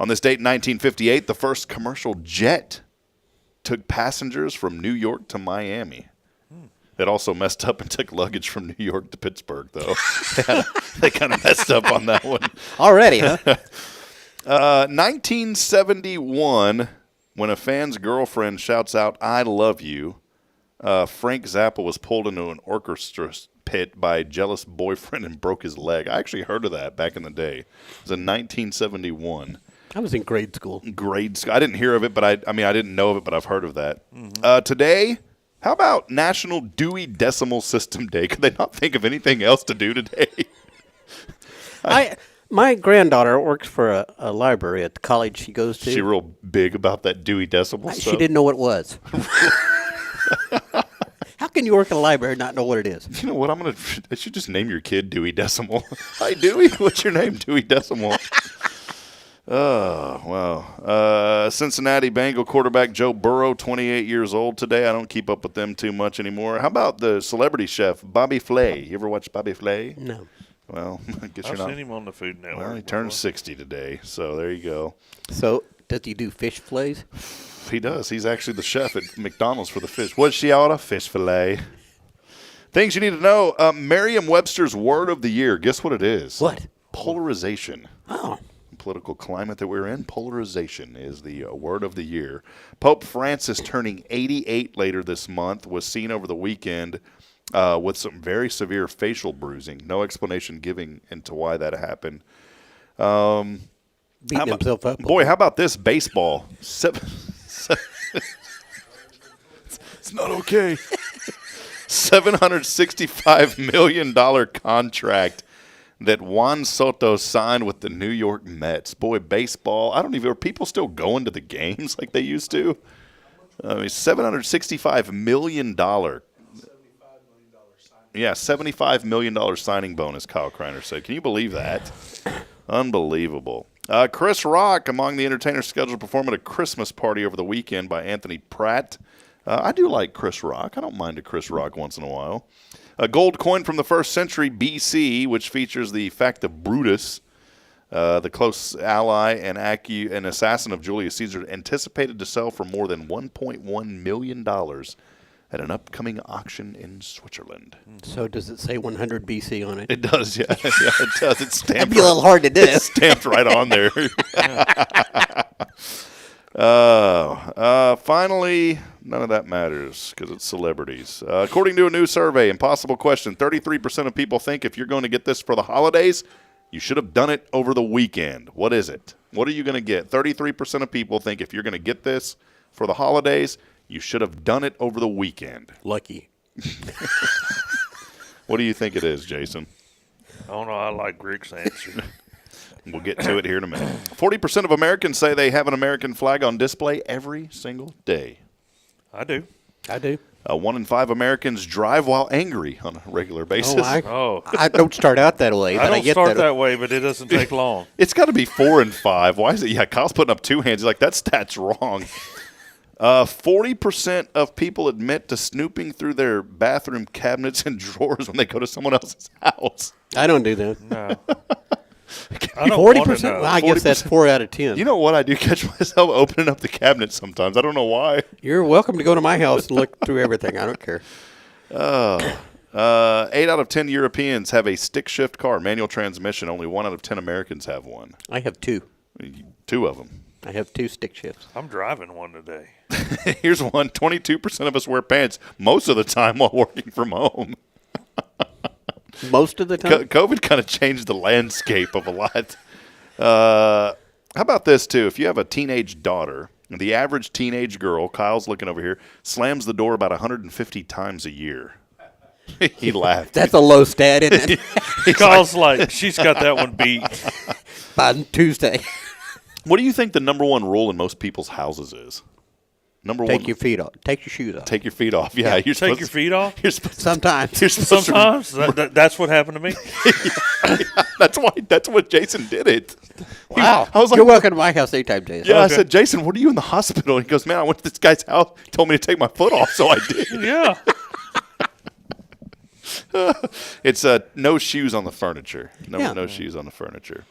this date in 1958, the first commercial jet took passengers from New York to Miami. It also messed up and took luggage from New York to Pittsburgh, though. They kind of messed up on that one. Already, huh? 1971, when a fan's girlfriend shouts out, "I love you," Frank Zappa was pulled into an orchestra pit by a jealous boyfriend and broke his leg. I actually heard of that back in the day. It was in 1971. I was in grade school. I didn't hear of it, but I didn't know of it, but I've heard of that. Today, how about National Dewey Decimal System Day? Could they not think of anything else to do today? My granddaughter works for a library at the college she goes to. Is she real big about that Dewey Decimal stuff? She didn't know what it was. How can you work at a library and not know what it is? You know what? I should just name your kid Dewey Decimal. Hi, Dewey. What's your name? Dewey Decimal. Oh, wow. Cincinnati Bengal quarterback Joe Burrow, 28 years old today. I don't keep up with them too much anymore. How about the celebrity chef, Bobby Flay? You ever watch Bobby Flay? No. Well, I guess I've you're not. seen him on the Food Network. Well, he turned 60 today, so there you go. So, does he do fish fillets? He does. He's actually the chef at McDonald's for the fish. What's she order? Fish fillet. Things you need to know. Merriam-Webster's word of the year. Guess what it is? What? Polarization. Oh. political climate that we're in. Polarization is the word of the year. Pope Francis, turning 88 later this month, was seen over the weekend with some very severe facial bruising. No explanation given into why that happened. Beating himself up. Boy, how about this baseball? It's not okay. $765 million contract that Juan Soto signed with the New York Mets. Boy, baseball, are people still going to the games like they used to? I mean, $765 million. Yeah, $75 million signing bonus, Kyle Kreiner said. Can you believe that? Unbelievable. Chris Rock, among the entertainers scheduled to perform at a Christmas party over the weekend by Anthony Pratt. I do like Chris Rock. I don't mind a Chris Rock once in a while. A gold coin from the 1st century BC, which features the fact of Brutus, the close ally and assassin of Julius Caesar, anticipated to sell for more than $1.1 million at an upcoming auction in Switzerland. So does it say 100 BC on it? It does, yeah. Yeah, it does. It's stamped. That'd be a little hard to do. It's stamped right on there. Finally, none of that matters because it's celebrities. According to a new survey, impossible question, 33% of people think if you're going to get this for the holidays, you should have done it over the weekend. What is it? What are you going to get? 33% of people think if you're going to get this for the holidays, you should have done it over the weekend. Lucky. What do you think it is, Jason? I don't know. I like Rick's answer. We'll get to it here in a minute. 40% of Americans say they have an American flag on display every single day. I do. 1 in 5 Americans drive while angry on a regular basis. I don't start out that way. I don't start that way, but it doesn't take long. It's got to be 4 and 5. Why is it? Yeah, Kyle's putting up 2 hands. He's like, that stat's wrong. 40% of people admit to snooping through their bathroom cabinets and drawers when they go to someone else's house. I don't do that. No. 40%? Well, I guess that's 4 out of 10. You know what? I do catch myself opening up the cabinet sometimes. I don't know why. You're welcome to go to my house and look through everything. I don't care. 8 out of 10 Europeans have a stick shift car, manual transmission. Only 1 out of 10 Americans have one. I have 2. 2 of them. I have 2 stick shifts. I'm driving one today. Here's one. 22% of us wear pants most of the time while working from home. Most of the time? COVID kind of changed the landscape of a lot. How about this, too? If you have a teenage daughter, the average teenage girl, Kyle's looking over here, slams the door about 150 times a year. He laughed. That's a low stat, isn't it? Kyle's like, she's got that one beat. By Tuesday. What do you think the number one rule in most people's houses is? Take your feet off. Take your shoes off. Take your feet off. Yeah, you take your feet off. Sometimes. Sometimes that's what happened to me. That's what Jason did it. Wow. I was like, you're welcome to my house anytime, Jason. Yeah, okay. I said, Jason, what are you in the hospital? And he goes, man, I went to this guy's house. He told me to take my foot off, so I did. Yeah. It's no shoes on the furniture. No shoes on the furniture.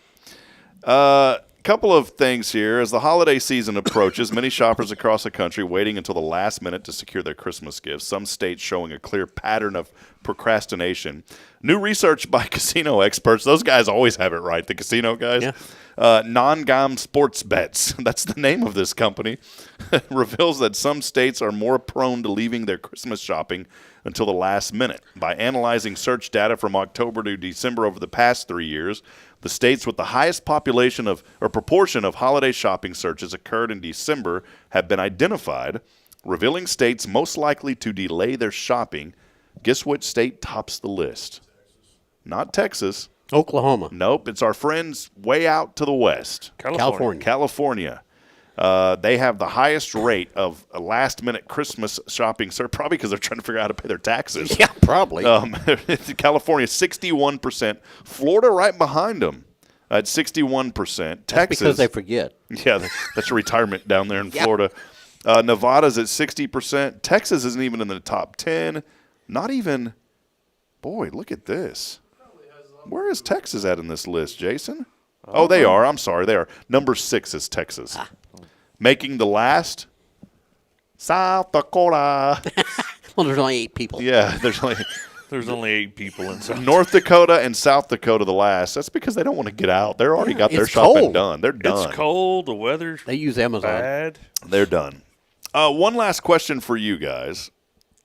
Couple of things here. As the holiday season approaches, many shoppers across the country waiting until the last minute to secure their Christmas gifts. Some states showing a clear pattern of procrastination. New research by casino experts, those guys always have it right, the casino guys. Yeah. Non-GAM Sports Bets, that's the name of this company, reveals that some states are more prone to leaving their Christmas shopping until the last minute. By analyzing search data from October to December over the past 3 years, the states with the highest proportion of holiday shopping searches occurred in December have been identified, revealing states most likely to delay their shopping. Guess which state tops the list? Not Texas. Oklahoma. Nope, it's our friends way out to the west. California. They have the highest rate of a last-minute Christmas shopping search, probably because they're trying to figure out how to pay their taxes. Yeah, probably. California, 61%. Florida right behind them at 61%. That's Texas. because they forget. Yeah, that's a retirement down there in Florida. Nevada's at 60%. Texas isn't even in the top 10. Not even – boy, look at this. Where is Texas at in this list, Jason? Oh, they are. I'm sorry. They are. Number 6 is Texas. Making the last, South Dakota. Well, there's only 8 people. Yeah, there's only There's only 8 people in South North Dakota and South Dakota the last. That's because they don't want to get out. They're already got their shopping done. They're done. It's cold. The weather's They use Amazon. bad. They're done. One last question for you guys.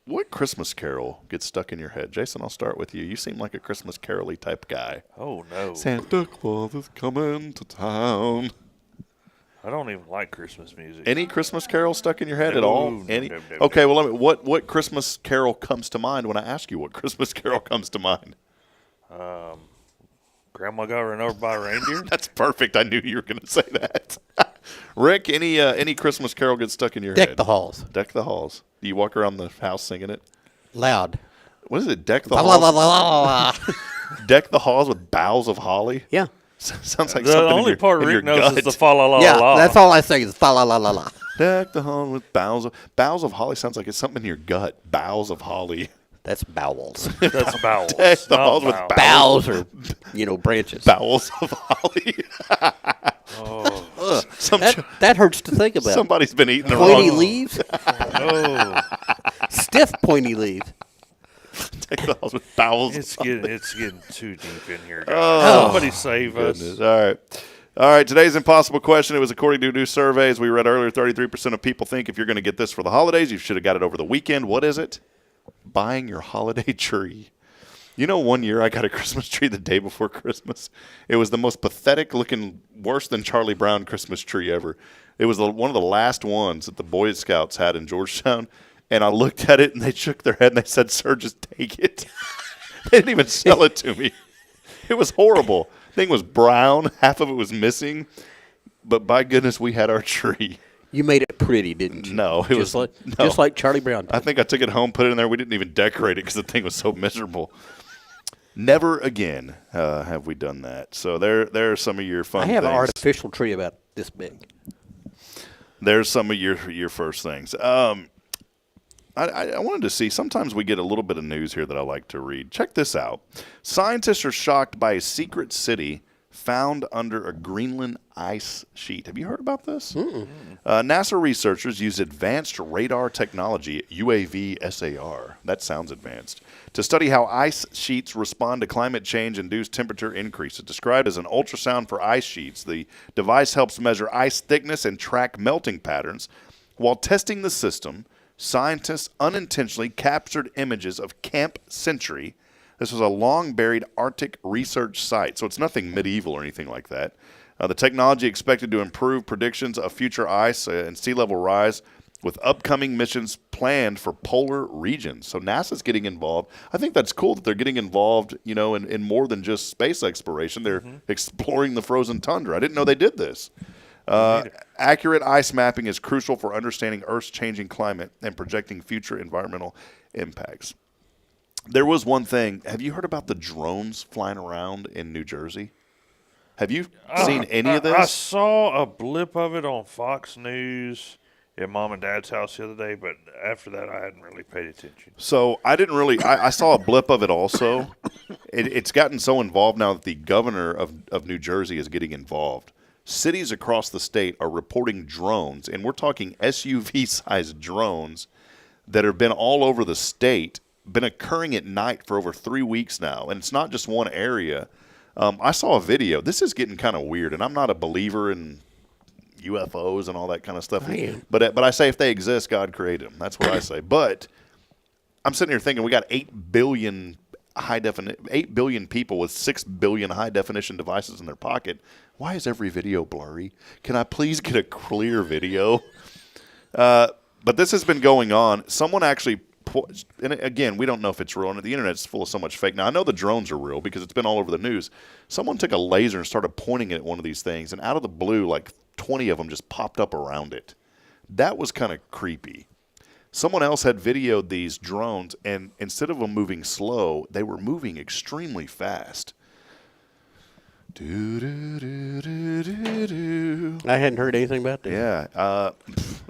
What Christmas carol gets stuck in your head? Jason, I'll start with you. You seem like a Christmas carol-y type guy. Oh, no. Santa Claus is coming to town. I don't even like Christmas music. Any Christmas carol stuck in your head No, at all? no, Any? no, no, Okay, well, what Christmas carol comes to mind when I ask you what Christmas carol comes to mind? Grandma got run over by a reindeer? That's perfect. I knew you were going to say that. Rick, any Christmas carol gets stuck in your head? Deck the halls. Deck the halls. Do you walk around the house singing it? Loud. What is it? Deck the La, halls? la, la, la, la. Deck the halls with boughs of holly? Yeah. Sounds like The something only in part your Rick knows gut. is the fa la la Yeah, la. that's all I say is fa la la la la. Deck the hall with boughs of holly sounds like it's something in your gut. Boughs of holly. That's bowels. That's bowels. Deck the not halls with bowels. Bowels are, branches. Bowels of holly. Oh. That hurts to think about. Somebody's been eating the Pointy wrong. leaves. Oh. Stiff pointy leaves. Deck the halls with bowels. It's getting too deep in here, guys. Oh, Somebody save us. Goodness. All right. Today's impossible question. It was according to new surveys we read earlier. 33% of people think if you're going to get this for the holidays, you should have got it over the weekend. What is it? Buying your holiday tree. You know, one year I got a Christmas tree the day before Christmas. It was the most pathetic looking, worse than Charlie Brown Christmas tree ever. It was one of the last ones that the Boy Scouts had in Georgetown. And I looked at it, and they shook their head, and they said, "Sir, just take it." They didn't even sell it to me. It was horrible. The thing was brown. Half of it was missing. But by goodness, we had our tree. You made it pretty, didn't you? No, just like Charlie Brown did. I think I took it home, put it in there. We didn't even decorate it because the thing was so miserable. Never again have we done that. So there are some of your fun things. I have an artificial tree about this big. There's some of your first things. I wanted to see, sometimes we get a little bit of news here that I like to read. Check this out. Scientists are shocked by a secret city found under a Greenland ice sheet. Have you heard about this? NASA researchers use advanced radar technology, UAV SAR, that sounds advanced, to study how ice sheets respond to climate change-induced temperature increase. It's described as an ultrasound for ice sheets. The device helps measure ice thickness and track melting patterns. While testing the system, scientists unintentionally captured images of Camp Century. This was a long-buried Arctic research site, so it's nothing medieval or anything like that. The technology expected to improve predictions of future ice and sea level rise with upcoming missions planned for polar regions. So NASA's getting involved. I think that's cool that they're getting involved, in more than just space exploration. They're exploring the frozen tundra. I didn't know they did this. Accurate ice mapping is crucial for understanding Earth's changing climate and projecting future environmental impacts. There was one thing. Have you heard about the drones flying around in New Jersey? Have you seen any of this? I saw a blip of it on Fox News at Mom and Dad's house the other day, but after that I hadn't really paid attention. So I didn't really – I saw a blip of it also. It's gotten so involved now that the governor of New Jersey is getting involved. Cities across the state are reporting drones, and we're talking SUV-sized drones that have been all over the state, been occurring at night for over 3 weeks now, and it's not just one area. I saw a video. This is getting kind of weird, and I'm not a believer in UFOs and all that kind of stuff. But I say if they exist, God created them. That's what I say. But I'm sitting here thinking we got 8 billion people with 6 billion high-definition devices in their pocket. Why is every video blurry? Can I please get a clear video? But this has been going on. Someone actually and again, we don't know if it's real, and the internet's full of so much fake. Now, I know the drones are real because it's been all over the news. Someone took a laser and started pointing it at one of these things, and out of the blue, like 20 of them just popped up around it. That was kind of creepy. Someone else had videoed these drones, and instead of them moving slow, they were moving extremely fast. I hadn't heard anything about that. Yeah.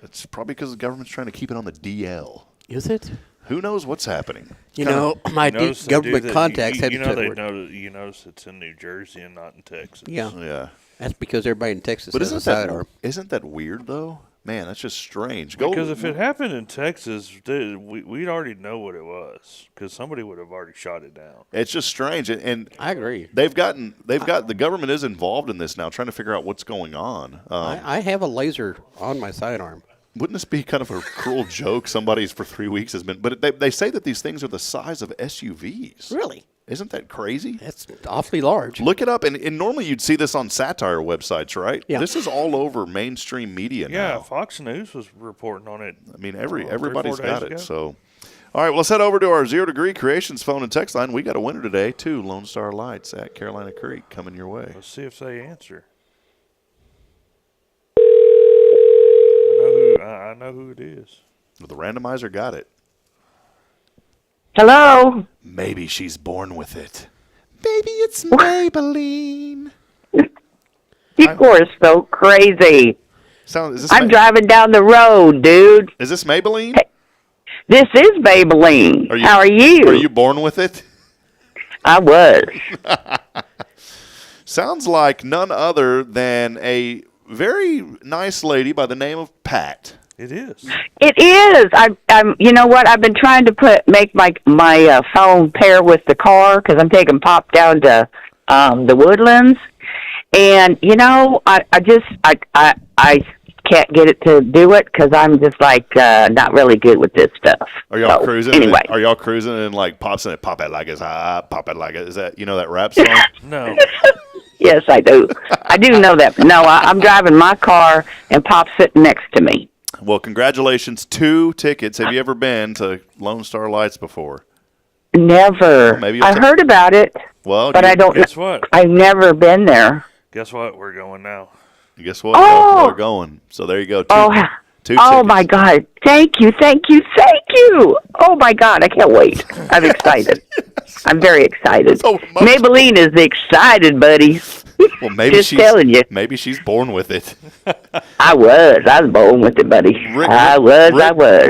It's probably because the government's trying to keep it on the DL. Is it? Who knows what's happening? My government contacts had to tell me. You notice it's in New Jersey and not in Texas. Yeah. Yeah. That's because everybody in Texas but has a sidearm. Isn't that weird, though? Man, that's just strange. Because if it happened in Texas, we'd already know what it was because somebody would have already shot it down. It's just strange, and I agree. The government is involved in this now, trying to figure out what's going on. I have a laser on my sidearm. Wouldn't this be kind of a cruel joke? Somebody's for 3 weeks has been, but they say that these things are the size of SUVs. Really? Isn't that crazy? That's awfully large. Look it up, and normally you'd see this on satire websites, right? Yeah. This is all over mainstream media now. Yeah, Fox News was reporting on it. I mean, everybody's 3 or 4 got days it. ago. So, all right, well, let's head over to our 0 Degree Creations phone and text line. We got a winner today, 2 Lone Star Lights at Carolina Creek coming your way. Let's see if they answer. I know who it is. Well, the randomizer got it. Hello? Maybe she's born with it. Maybe it's Maybelline. People are so crazy. I'm driving down the road, dude. Is this Maybelline? This is Maybelline. How are you? Are you born with it? I was. Sounds like none other than a very nice lady by the name of Pat. It is. It is. I'm. You know what? I've been trying to make my phone pair with the car because I'm taking Pop down to the Woodlands, and you know, I can't get it to do it because I'm just like not really good with this stuff. Are y'all So, cruising? Anyway, Are y'all cruising and like pops in it? Pop it like it's hot. Pop it like it. Is that that rap song? No. yes, I do. I do know that. No, I'm driving my car and Pop's sitting next to me. Well, congratulations. 2 tickets. Have you ever been to Lone Star Lights before? Never. Well, maybe I heard about it. Well, but I don't. Guess what? I've never been there. Guess what? We're going now. Guess what? Oh! We're going. So there you go. 2 Oh, two oh tickets. my God! Thank you, thank you, thank you! Oh my God, I can't wait. I'm excited. I'm very excited. Maybelline is excited, buddy. Well, maybe Just she's telling you. Maybe she's born with it. I was born with it, buddy. I was.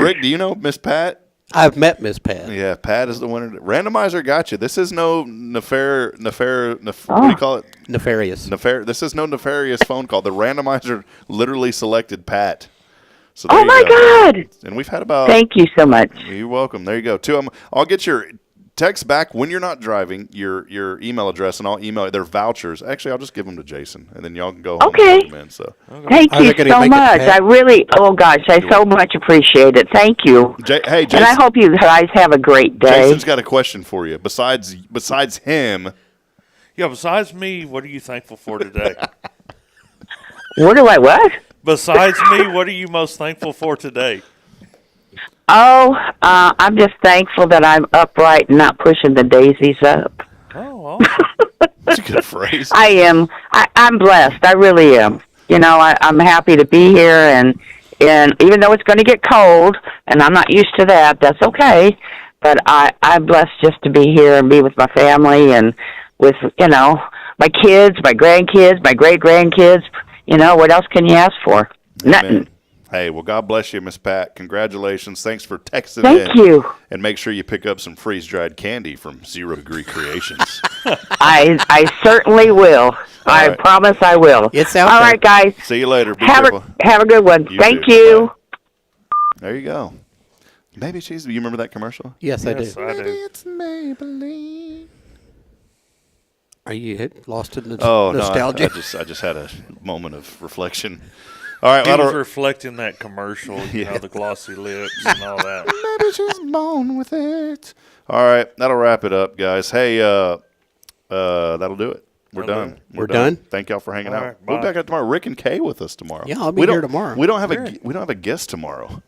Rick, do you know Miss Pat? I've met Miss Pat. Yeah, Pat is the winner. Randomizer got you. This is no what do you call it? Nefarious. This is no nefarious phone call. The randomizer literally selected Pat. So Oh there my you go. God! And we've had about. Thank you so much. You're welcome. There you go. 2. I'll get your text back when you're not driving. Your email address, and I'll email. They're vouchers. Actually, I'll just give them to Jason, and then y'all can go home. Okay. And put them in, so. Thank you so much. I really. Oh gosh, I so much appreciate it. Thank you. Hey, Jason. And I hope you guys have a great day. Jason's got a question for you. Besides him. Yeah, besides me, what are you thankful for today? What do I what? Besides me, what are you most thankful for today? Oh, I'm just thankful that I'm upright and not pushing the daisies up. Oh, awesome. That's a good phrase. I am. I'm blessed. I really am. You know, I'm happy to be here, and even though it's going to get cold, and I'm not used to that, that's okay. But I'm blessed just to be here and be with my family and with, you know, my kids, my grandkids, my great-grandkids. You know, what else can you ask for? Nothing. Hey, well, God bless you, Miss Pat. Congratulations. Thanks for texting in. Thank you. And make sure you pick up some freeze-dried candy from 0 Degree Creations. I certainly will. I promise I will. It's out All there. right, guys. See you later. Be Have careful. a good one. Thank too. you. Bye. There you go. Maybe she's. You remember that commercial? Yes, I do. Maybe it's Maybelline. Are you lost in No, nostalgia? I just had a moment of reflection. All right, He was reflecting that commercial, you know, the glossy lips and all that. Maybe she's born with it. All right, that'll wrap it up, guys. Hey, that'll do it. We're done. We're done? Thank y'all for hanging All out. right, We'll be bye. back out tomorrow. Rick and Kay with us tomorrow. Yeah, I'll be here tomorrow. We don't have a guest tomorrow.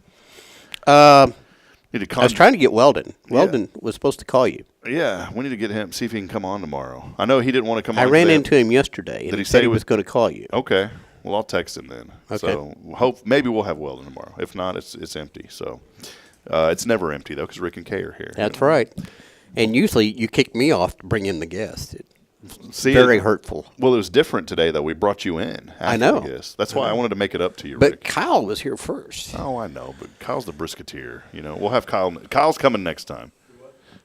Need to I was trying to get Weldon. Weldon was supposed to call you. Yeah, we need to get him, see if he can come on tomorrow. I know he didn't want to come on. I ran into him yesterday. Did And he said say he was going to call you? Okay. Well, I'll text him then. Okay. So maybe we'll have Weldon tomorrow. If not, it's empty. So it's never empty though because Rick and Kay are here. That's right. And usually you kick me off to bring in the guest. Very hurtful. Well, it was different today though. We brought you in. I know. That's why I wanted to make it up to you, But Rick. Kyle was here first. Oh, I know, but Kyle's the brisketeer. You know, we'll have Kyle's coming next time.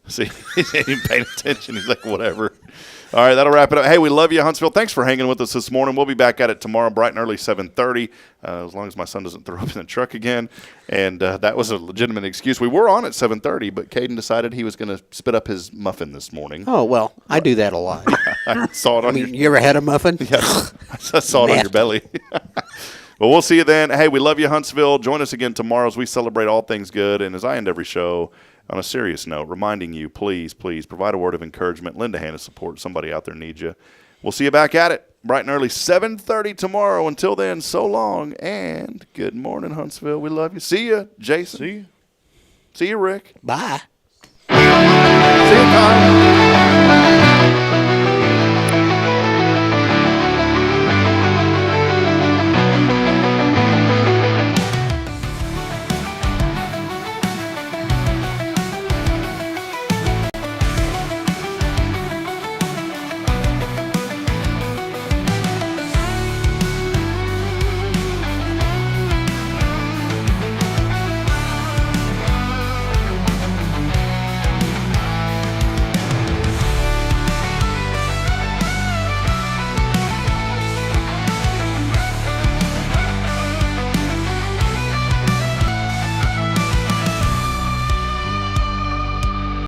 See, he ain't paying attention. He's like, whatever. All right, that'll wrap it up. Hey, we love you, Huntsville. Thanks for hanging with us this morning. We'll be back at it tomorrow, bright and early, 7:30, as long as my son doesn't throw up in the truck again. And that was a legitimate excuse. We were on at 7:30, but Caden decided he was going to spit up his muffin this morning. Oh, well, I do that a lot. I saw it on you ever had a muffin? Yes, I saw it on your belly. Well, we'll see you then. Hey, we love you, Huntsville. Join us again tomorrow as we celebrate all things good. And as I end every show, on a serious note, reminding you, please provide a word of encouragement. Lend a hand of support. Somebody out there needs you. We'll see you back at it bright and early, 7:30 tomorrow. Until then, so long and good morning, Huntsville. We love you. See you, Jason. See you. See you, Rick. Bye. See you, Tom.